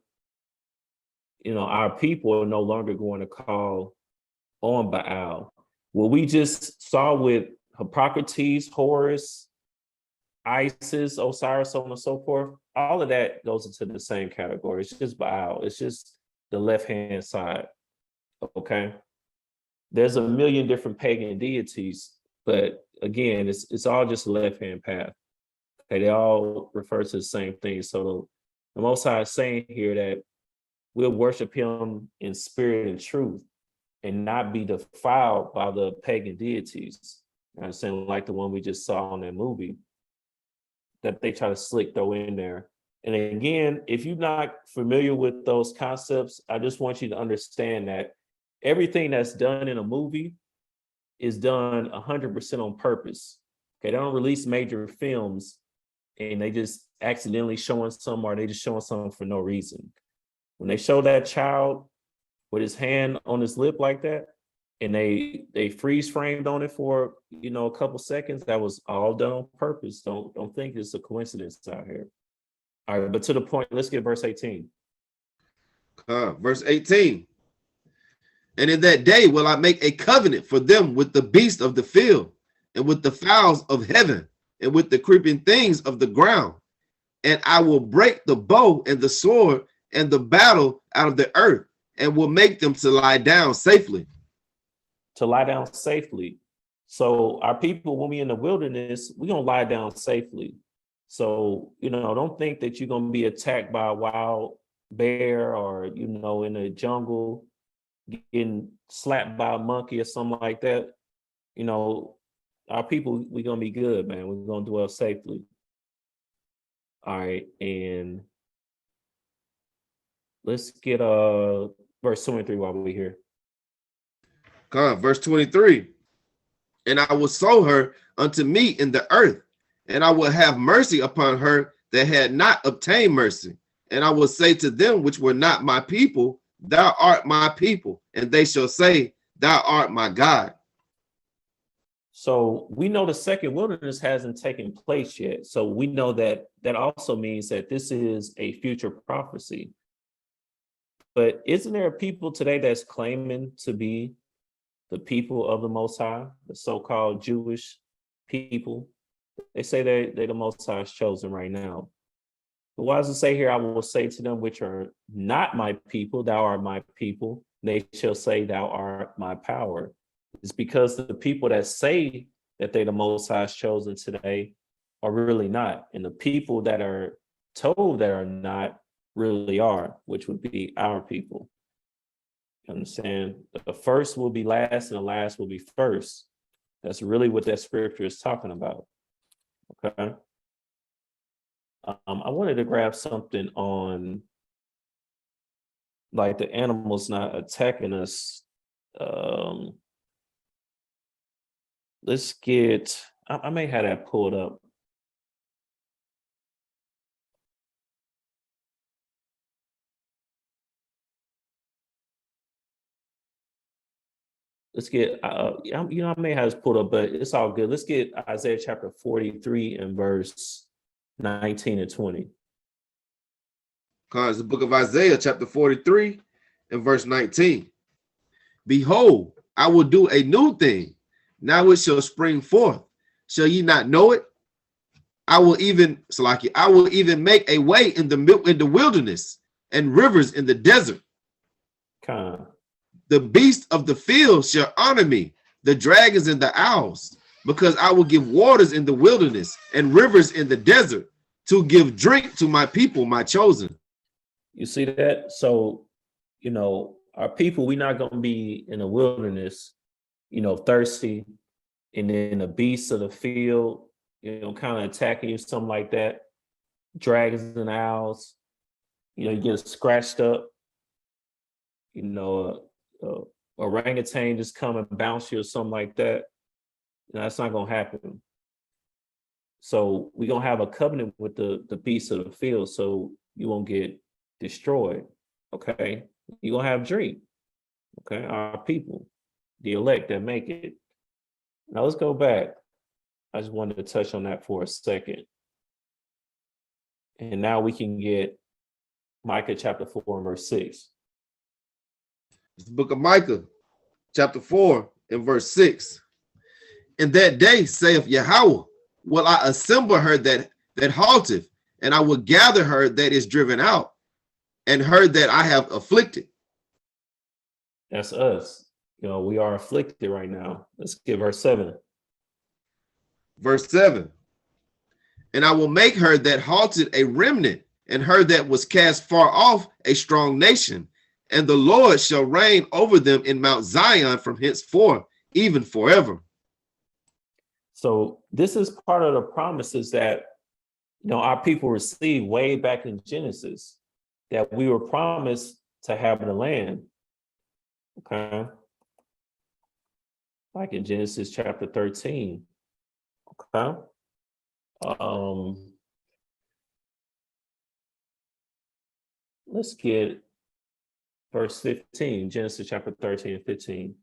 our people are no longer going to call on Baal. What we just saw with Harpocrates, Horus, Isis, Osiris, so on and so forth, all of that goes into the same category. It's just Baal. It's just the left-hand side. Okay. There's a million different pagan deities, but again, it's all just a left-hand path. Okay, they all refer to the same thing. So the Most High is saying here that we'll worship him in spirit and truth and not be defiled by the pagan deities. I'm saying, like the one we just saw in that movie that they try to slick throw in there. And again, if you're not familiar with those concepts, I just want you to understand that everything that's done in a movie is done 100% on purpose. Okay, they don't release major films and they just accidentally showing some, or they just showing something for no reason. When they show that child with his hand on his lip like that, and they freeze framed on it for a couple seconds, that was all done on purpose. Don't think it's a coincidence out here. All right, but to the point, let's get verse 18. Verse 18. And in that day will I make a covenant for them with the beast of the field, and with the fowls of heaven, and with the creeping things of the ground. And I will break the bow and the sword and the battle out of the earth, and will make them to lie down safely. To lie down safely. So our people, when we in the wilderness, we're going to lie down safely. So, don't think that you're going to be attacked by a wild bear or, in the jungle, getting slapped by a monkey or something like that. Our people, we're going to be good, man. We're going to dwell safely. All right. And let's get verse 23 while we're here. Verse 23. And I will sow her unto me in the earth, and I will have mercy upon her that had not obtained mercy. And I will say to them which were not my people, thou art my people. And they shall say, thou art my God. So we know the second wilderness hasn't taken place yet. So we know that also means that this is a future prophecy. But isn't there people today that's claiming to be the people of the Most High, the so-called Jewish people? They say they're the Most High's chosen right now. But why does it say here, I will say to them which are not my people, thou art my people. They shall say, thou art my power. It's because the people that say that they're the Most High's chosen today are really not. And the people that are told that are not really are, which would be our people. You understand? The first will be last and the last will be first. That's really what that scripture is talking about. Okay. I wanted to grab something on like the animals not attacking us. Let's get, I may have that pulled up. Let's get, I may have this pulled up, but it's all good. Let's get Isaiah chapter 43 and verse 19 and 20. It's the book of Isaiah chapter 43 and verse 19. Behold, I will do a new thing. Now it shall spring forth. Shall ye not know it? I will even make a way in the wilderness and rivers in the desert. The beasts of the field shall honor me, the dragons and the owls, because I will give waters in the wilderness and rivers in the desert to give drink to my people, my chosen. You see that? So, our people, we're not going to be in the wilderness, thirsty, and then the beasts of the field, kind of attacking you, something like that. Dragons and owls, you get scratched up, orangutan just come and bounce you or something like that. That's not going to happen. So we're going to have a covenant with the beasts of the field so you won't get destroyed. Okay. You're going to have drink. Okay. Our people, the elect that make it. Now let's go back. I just wanted to touch on that for a second. And now we can get Micah chapter 4 and verse 6. It's the book of Micah, chapter 4 and verse 6. In that day, saith Yahweh, will I assemble her that halteth, and I will gather her that is driven out, and her that I have afflicted. That's us. We are afflicted right now. Let's get verse 7. Verse 7. And I will make her that halted a remnant, and her that was cast far off a strong nation, and the Lord shall reign over them in Mount Zion from henceforth, even forever. So this is part of the promises that our people received way back in Genesis, that we were promised to have the land. Okay. Like in Genesis chapter 13. Okay. Let's get verse 15, Genesis chapter 13 and 15.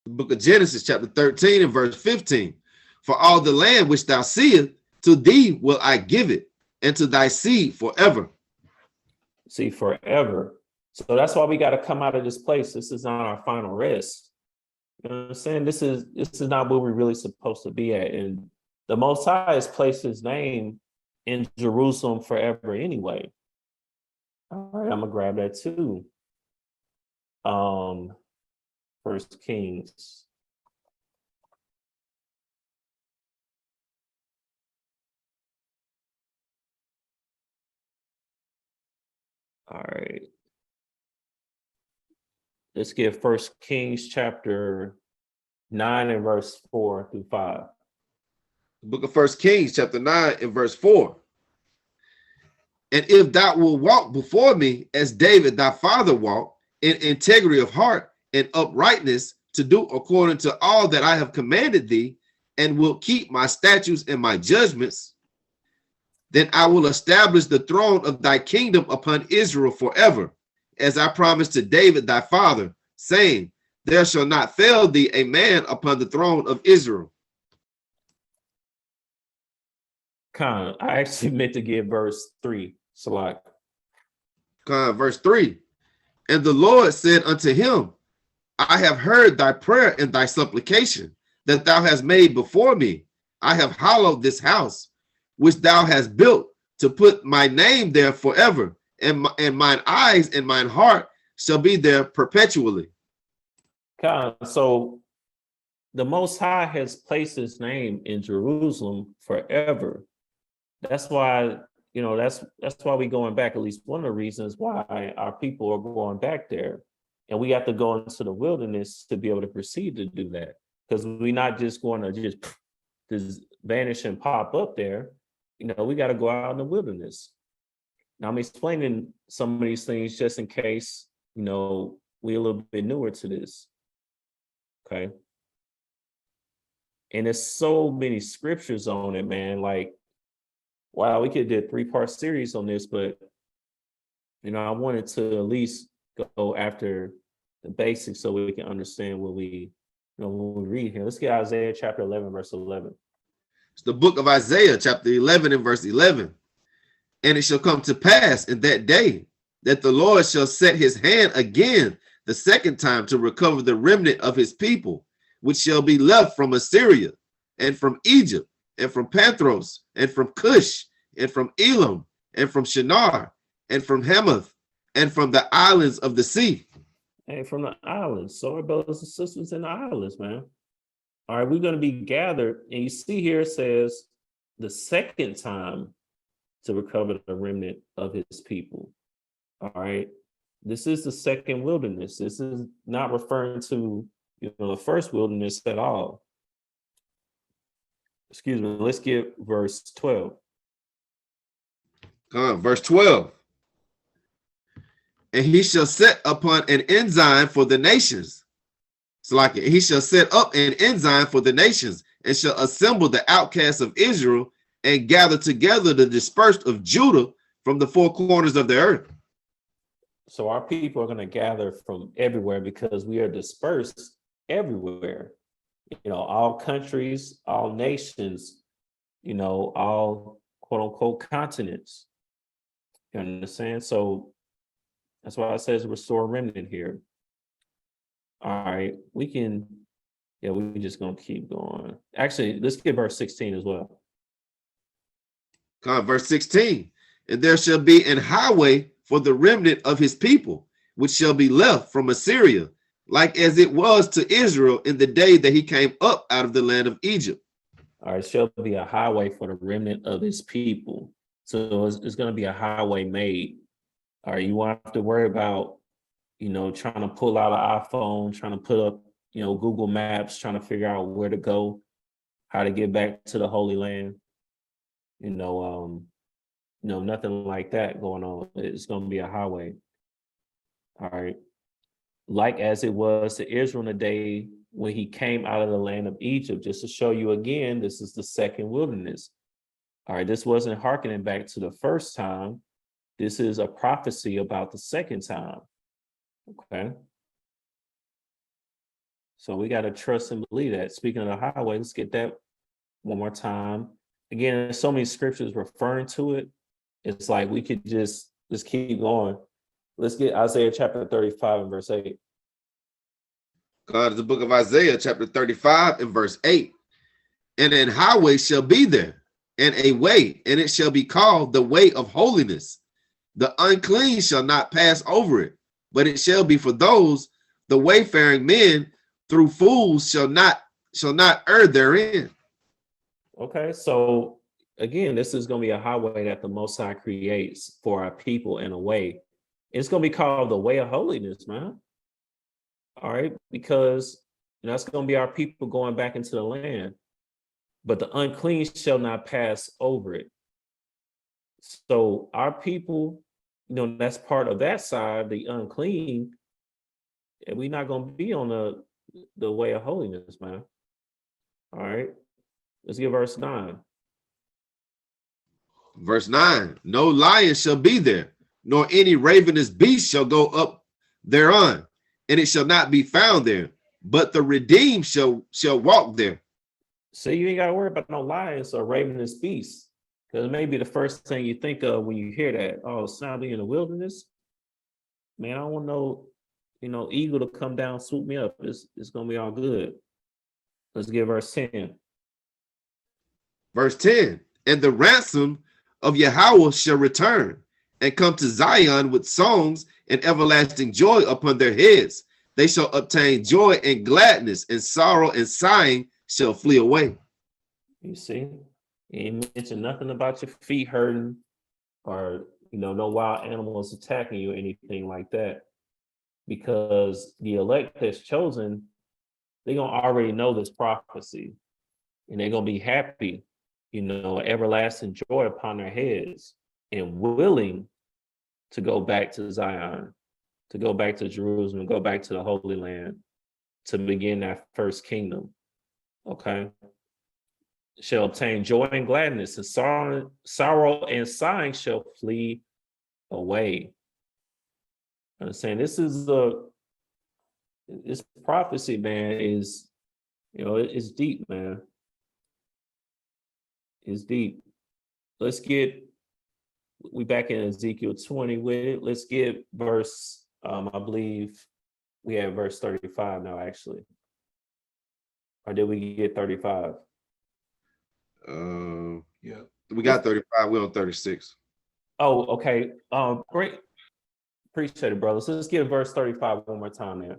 The book of Genesis chapter 13 and verse 15. For all the land which thou seest, to thee will I give it, and to thy seed forever. See, forever. So that's why we got to come out of this place. This is not our final rest. You know what I'm saying? This is not where we're really supposed to be at. And the Most High has placed his name in Jerusalem forever anyway. All right, I'm gonna grab that too. First Kings. All right. Let's get First Kings chapter 9 and verse 4 through 5. The book of First Kings chapter 9 and verse 4. And if thou wilt walk before me as David thy father walked, in integrity of heart and uprightness, to do according to all that I have commanded thee, and wilt keep my statutes and my judgments, then I will establish the throne of thy kingdom upon Israel forever, as I promised to David thy father, saying, there shall not fail thee a man upon the throne of Israel. I actually meant to get verse 3. Salak. Verse 3. And the Lord said unto him, I have heard thy prayer and thy supplication that thou hast made before me. I have hallowed this house, which thou hast built, to put my name there forever, and mine eyes and mine heart shall be there perpetually. So the Most High has placed his name in Jerusalem forever. That's why, that's why we're going back. At least one of the reasons why our people are going back there. And we have to go into the wilderness to be able to proceed to do that. Because we're not just going to just vanish and pop up there. We got to go out in the wilderness. Now I'm explaining some of these things just in case, we're a little bit newer to this. Okay. And there's so many scriptures on it, man. Like, wow, we could do a 3-part series on this, but I wanted to at least go after the basics so we can understand what we when we read here. Let's get Isaiah chapter 11, verse 11. It's the book of Isaiah, chapter 11 and verse 11. And it shall come to pass in that day that the Lord shall set his hand again the second time to recover the remnant of his people, which shall be left from Assyria and from Egypt and from Panthros and from Cush and from Elam and from Shinar and from Hamath and from the islands of the sea. Hey, from the islands. So our brothers and sisters in the islands, man. All right, we're going to be gathered. And you see here it says the second time to recover the remnant of his people. All right. This is the second wilderness. This is not referring to the first wilderness at all. Excuse me. Let's get verse 12. Verse 12. And he shall set upon an ensign for the nations. So like he shall set up an ensign for the nations, and shall assemble the outcasts of Israel, and gather together the dispersed of Judah from the four corners of the earth. So our people are going to gather from everywhere because we are dispersed everywhere. All countries, all nations all quote unquote continents. You understand? So that's why it says restore remnant here. All right, we just gonna keep going. Actually, let's get verse 16 as well. Verse 16, and there shall be an highway for the remnant of his people, which shall be left from Assyria, like as it was to Israel in the day that he came up out of the land of Egypt. All right, shall be a highway for the remnant of his people. So it's going to be a highway made. All right, you won't have to worry about, trying to pull out an iPhone, trying to put up, Google Maps, trying to figure out where to go, how to get back to the Holy Land. Nothing like that going on. It's going to be a highway. All right. Like as it was to Israel in the day when he came out of the land of Egypt, just to show you again, this is the second wilderness. All right, this wasn't hearkening back to the first time. This is a prophecy about the second time. Okay. So we got to trust and believe that. Speaking of the highway, let's get that one more time. Again, there's so many scriptures referring to it. It's like we could let's keep going. Let's get Isaiah chapter 35 and verse 8. God is the book of Isaiah, chapter 35 and verse 8. And an highway shall be there, and a way, and it shall be called the way of holiness. The unclean shall not pass over it, but it shall be for those, the wayfaring men, through fools shall not err therein. Okay, so again, this is going to be a highway that the Most High creates for our people in a way. It's going to be called the way of holiness, man. All right, because that's going to be our people going back into the land. But the unclean shall not pass over it. So our people, that's part of that side, the unclean, and we're not going to be on the way of holiness, man. All right, let's get verse 9. Verse 9, no lion shall be there, nor any ravenous beast shall go up thereon, and it shall not be found there, but the redeemed shall walk there. So you ain't got to worry about no lions or ravenous beasts, because maybe the first thing you think of when you hear that, oh, somebody in the wilderness, man, I don't want no, eagle to come down, swoop me up. It's going to be all good. Let's get verse 10. Verse 10, and the ransom of Yahweh shall return and come to Zion with songs and everlasting joy upon their heads. They shall obtain joy and gladness, and sorrow and sighing shall flee away. You see, you ain't mentioned nothing about your feet hurting or, no wild animals attacking you or anything like that, because the elect that's chosen, they're going to already know this prophecy and they're going to be happy, everlasting joy upon their heads and willing to go back to Zion, to go back to Jerusalem, go back to the Holy Land, to begin that first kingdom. Okay. Shall obtain joy and gladness, and sorrow and sighing shall flee away. Understand? This prophecy, man, is, it's deep, man. It's deep. We back in Ezekiel 20 with it. Let's get verse, I believe we have verse 35 now, actually. Or did we get 35? Yeah. We got 35. We're on 36. Oh, okay. Great. Appreciate it, brothers. Let's get verse 35 one more time there.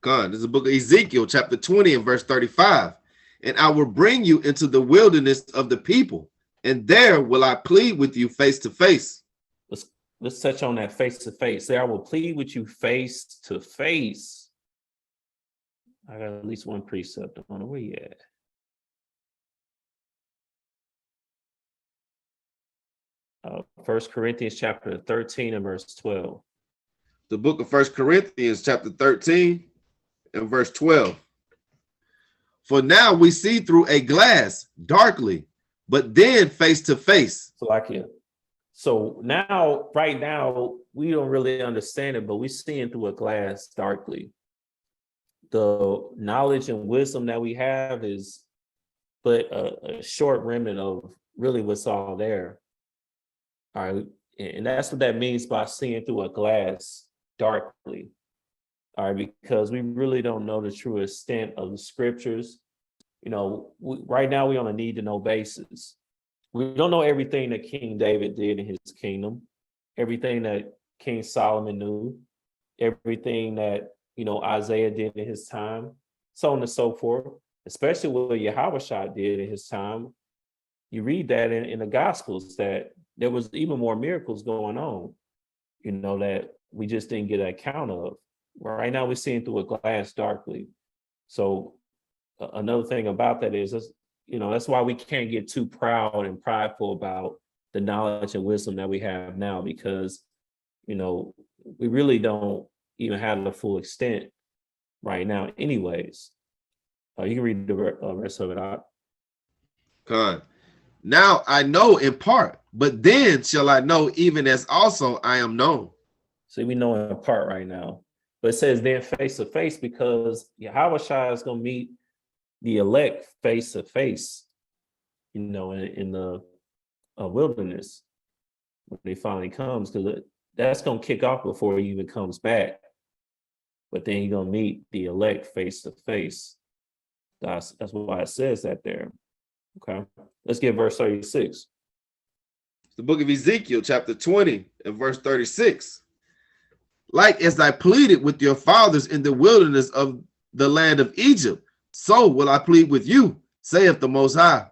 God, this is the book of Ezekiel, chapter 20 and verse 35. And I will bring you into the wilderness of the people, and there will I plead with you face to face. Let's touch on that face to face. There I will plead with you face to face. I got at least one precept. I don't know where you at. First Corinthians chapter 13 and verse 12. The book of First Corinthians chapter 13 and verse 12. For now we see through a glass darkly, but then face to face. So now, right now, we don't really understand it, but we're seeing through a glass darkly. The knowledge and wisdom that we have is but a short remnant of really what's all there. All right. And that's what that means by seeing through a glass darkly. All right, because we really don't know the true extent of the scriptures. Right now we on a need to know basis. We don't know everything that King David did in his kingdom, everything that King Solomon knew, everything that, Isaiah did in his time, so on and so forth, especially what Yahushua did in his time. You read that in the Gospels that there was even more miracles going on, that we just didn't get an account of. Right now we're seeing through a glass darkly. So another thing about that is, that's why we can't get too proud and prideful about the knowledge and wisdom that we have now, because, we really don't even have the full extent right now anyways. You can read the rest of it out. God. Now I know in part, but then shall I know even as also I am known. See, we know in part right now. But it says then face to face, because Yahushua is going to meet the elect face to face, in the wilderness when he finally comes, because that's going to kick off before he even comes back. But then you're going to meet the elect face to face. That's why it says that there. Okay, let's get verse 36. The book of Ezekiel, chapter 20, and verse 36. Like as I pleaded with your fathers in the wilderness of the land of Egypt, so will I plead with you, saith the Most High.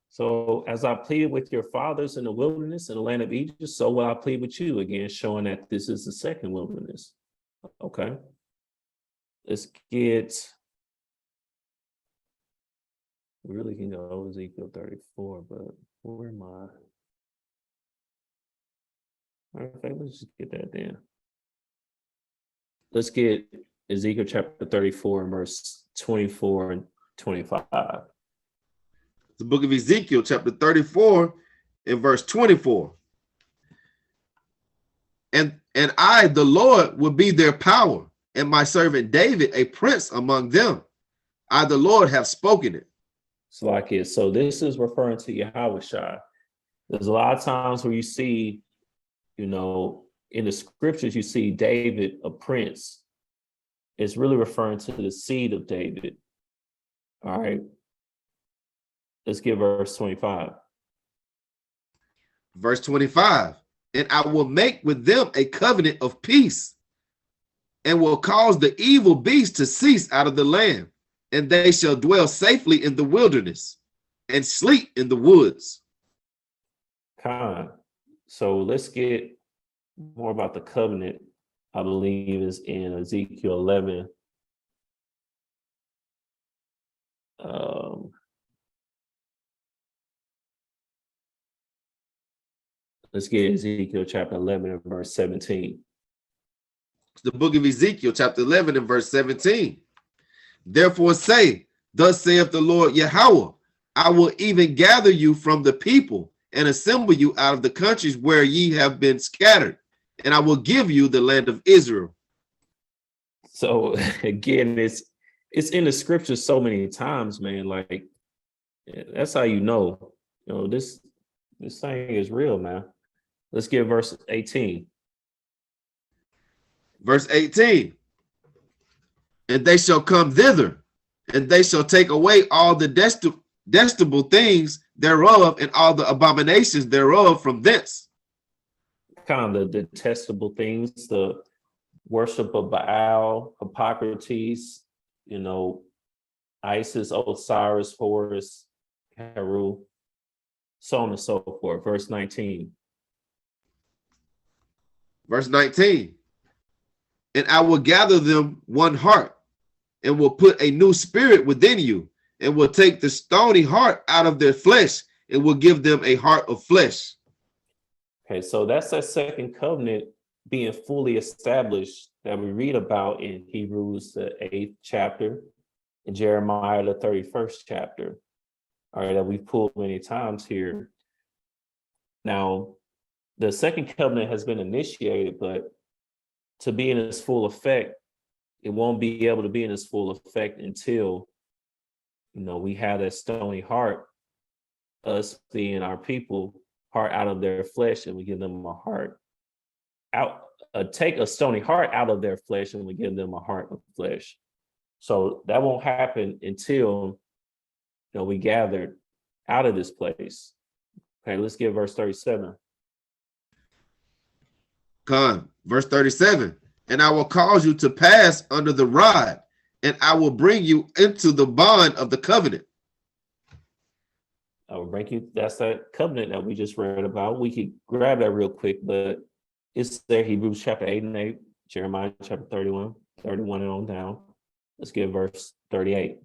So as I pleaded with your fathers in the wilderness in the land of Egypt, so will I plead with you, again, showing that this is the second wilderness. Okay. Let's get, we really can go over Ezekiel 34, but where am I? Okay, let's just get that then. Let's get Ezekiel chapter 34 and verse 24 and 25. The book of Ezekiel, chapter 34 and verse 24. And I, the Lord, will be their power, and my servant David a prince among them. I, the Lord, have spoken it. So this is referring to Yahushua. There's a lot of times where you see, in the scriptures, you see David, a prince. It's really referring to the seed of David. All right. Let's get verse 25. Verse 25. And I will make with them a covenant of peace, and will cause the evil beast to cease out of the land, and they shall dwell safely in the wilderness and sleep in the woods. So let's get more about the covenant. I believe is in Ezekiel 11. Let's get Ezekiel chapter 11 and verse 17. The book of Ezekiel chapter 11 and verse 17. Therefore say, thus saith the Lord Yahweh, I will even gather you from the people and assemble you out of the countries where ye have been scattered, and I will give you the land of Israel. So again, it's in the scriptures so many times, man. Like, that's how this thing is real, man. Let's get verse 18. Verse 18. And they shall come thither, and they shall take away all the detestable things thereof, and all the abominations thereof from thence. Kind of the detestable things, the worship of Baal, Harpocrates, Isis, Osiris, Horus, Heru, so on and so forth. Verse 19. Verse 19. And I will gather them one heart, and will put a new spirit within you, and will take the stony heart out of their flesh, and will give them a heart of flesh. Okay, so that's that second covenant being fully established that we read about in Hebrews, the 8th chapter, and Jeremiah, the 31st chapter, all right, that we've pulled many times here. Now, the second covenant has been initiated, but to be in its full effect, it won't be able to be in its full effect until we had a stony heart, us being our people, heart out of their flesh, and we give them a heart out, take a stony heart out of their flesh, and we give them a heart of flesh. So that won't happen until we gathered out of this place. Okay, let's get verse 37. Verse 37. And I will cause you to pass under the rod, and I will bring you into the bond of the covenant. I will bring you, that's that covenant that we just read about. We could grab that real quick, but it's there, Hebrews chapter 8 and 8, Jeremiah chapter 31 and on down. Let's get verse 38.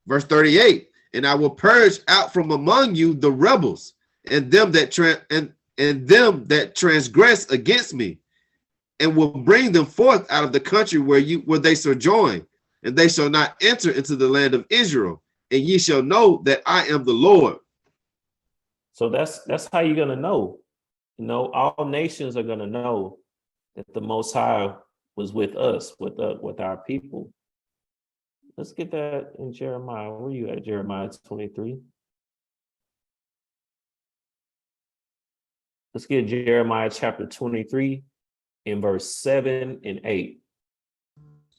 Verse 38. And I will purge out from among you the rebels and them that transgress against me, and will bring them forth out of the country where they sojourn, and they shall not enter into the land of Israel, and ye shall know that I am the Lord. So that's how you're gonna know. All nations are gonna know that the Most High was with us, with our people. Let's get that in Jeremiah. Where are you at? Jeremiah 23. Let's get Jeremiah chapter 23 in verse 7 and 8.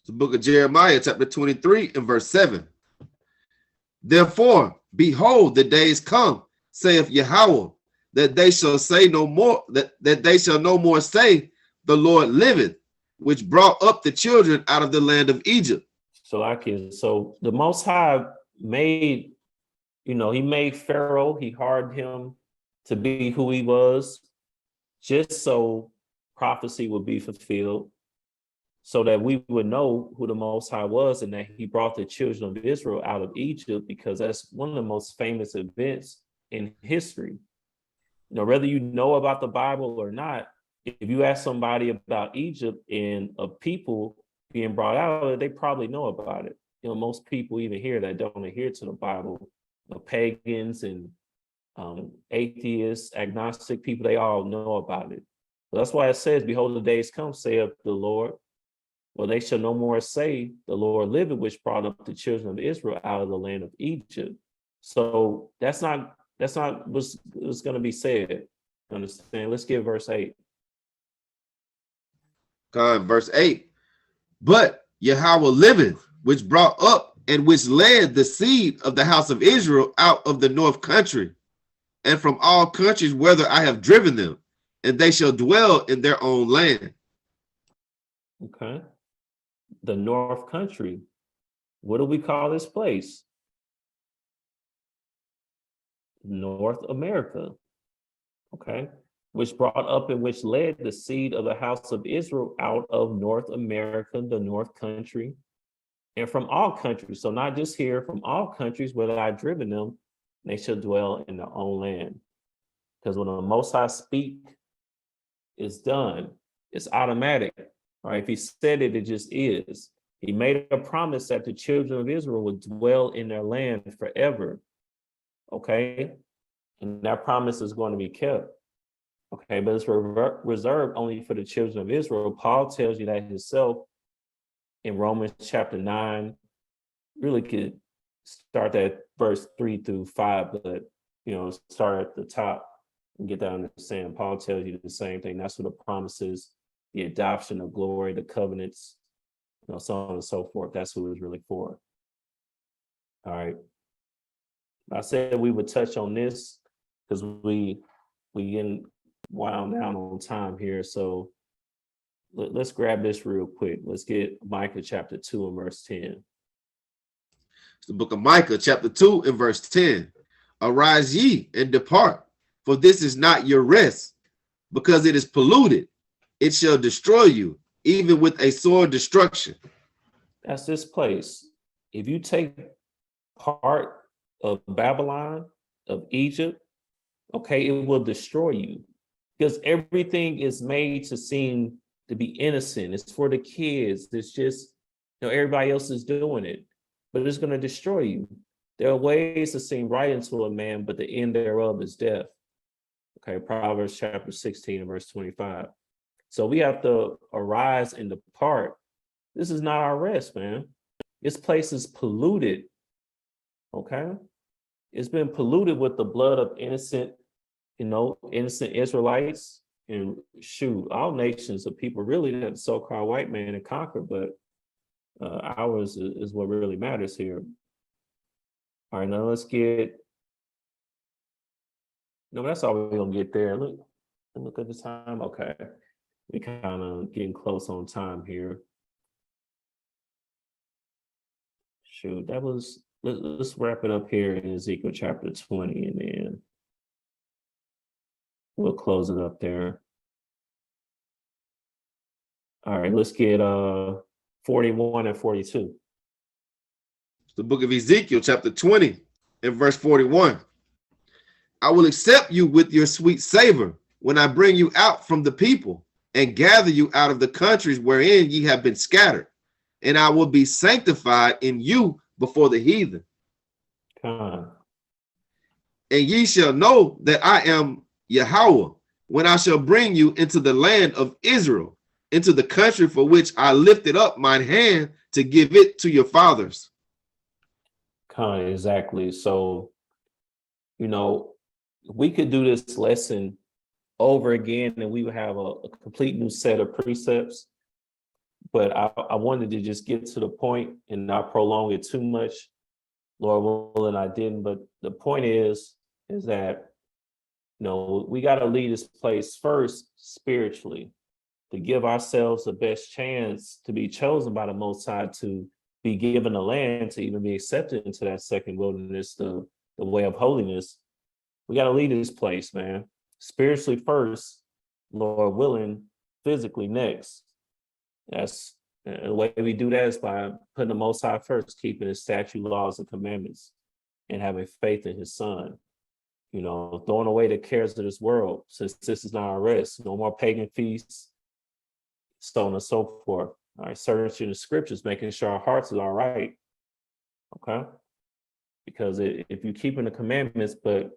The book of Jeremiah chapter 23 and verse 7. Therefore, behold, the days come, saith Yahweh, that they shall say no more, that they shall no more say, the Lord liveth, which brought up the children out of the land of Egypt. So the Most High made, he made Pharaoh, he hardened him to be who he was, just so prophecy would be fulfilled, so that we would know who the Most High was, and that he brought the children of Israel out of Egypt, because that's one of the most famous events in history. Whether you know about the Bible or not, if you ask somebody about Egypt and a people being brought out of it, they probably know about it. Most people even here that don't adhere to the Bible, pagans and atheists, agnostic people, they all know about it. So that's why it says, behold, the days come, saith the Lord. Well, they shall no more say, the Lord liveth, which brought up the children of Israel out of the land of Egypt. So that's not what's going to be said. Understand? Let's get verse 8. Verse 8. But Yahweh liveth, which brought up and which led the seed of the house of Israel out of the north country, and from all countries whither I have driven them, and they shall dwell in their own land. Okay. The north country. What do we call this place? North America. Okay. Which brought up and which led the seed of the house of Israel out of North America, the north country, and from all countries. So not just here, from all countries where I've driven them, they shall dwell in their own land. Because when the Most High speak, it's done. It's automatic. Right? If he said it, it just is. He made a promise that the children of Israel would dwell in their land forever. Okay? And that promise is going to be kept. Okay, but it's reserved only for the children of Israel. Paul tells you that himself in Romans chapter 9. Really could start at verse 3 through 5, but start at the top and get down to the sand. Paul tells you the same thing. That's what the promises, the adoption of glory, the covenants, so on and so forth. That's who it's really for. All right. I said we would touch on this because we getting wound down on time here. So let's grab this real quick. Let's get Micah chapter 2 and verse 10. It's the book of Micah chapter 2 and verse 10. Arise ye and depart, for this is not your rest, because it is polluted. It shall destroy you, even with a sore destruction. That's this place. If you take part of Babylon, of Egypt, okay, it will destroy you, because everything is made to seem to be innocent. It's for the kids. It's just, everybody else is doing it, but it's going to destroy you. There are ways to seem right unto a man, but the end thereof is death. Okay, Proverbs chapter 16 and verse 25. So we have to arise and depart. This is not our rest, man. This place is polluted. Okay. It's been polluted with the blood of innocent, innocent Israelites. And shoot, all nations of people really that the so-called white man had conquered, but ours is what really matters here. All right, now let's get. No, that's all we're gonna get there. Look at the time. Okay, we kind of getting close on time here. Shoot, that was. Let's wrap it up here in Ezekiel chapter 20, and then we'll close it up there. All right, let's get 41 and 42. The book of Ezekiel, chapter 20, and verse 41. I will accept you with your sweet savor when I bring you out from the people and gather you out of the countries wherein ye have been scattered, and I will be sanctified in you before the heathen. And ye shall know that I am Yahweh when I shall bring you into the land of Israel, into the country for which I lifted up mine hand to give it to your fathers. Exactly. So, we could do this lesson over again and we would have a complete new set of precepts. But I wanted to just get to the point and not prolong it too much. Lord willing, I didn't. But the point is that, we got to lead this place first spiritually, to give ourselves the best chance to be chosen by the Most High, to be given the land, to even be accepted into that second wilderness, the way of holiness. We got to lead this place, man. Spiritually first, Lord willing, physically next. That's the way we do that is by putting the Most High first, keeping his statute, laws, and commandments, and having faith in his Son. Throwing away the cares of this world, since this is not our rest. No more pagan feasts, so on and so forth. All right, searching the scriptures, making sure our hearts are all right. Okay, because if you're keeping the commandments, but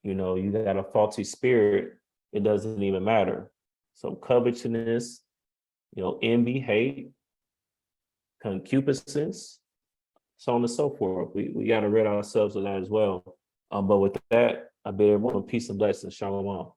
you got a faulty spirit, it doesn't even matter. So covetousness, envy, hate, concupiscence, so on and so forth. We got to rid ourselves of that as well. But with that, I bid everyone peace and blessings. Shalom.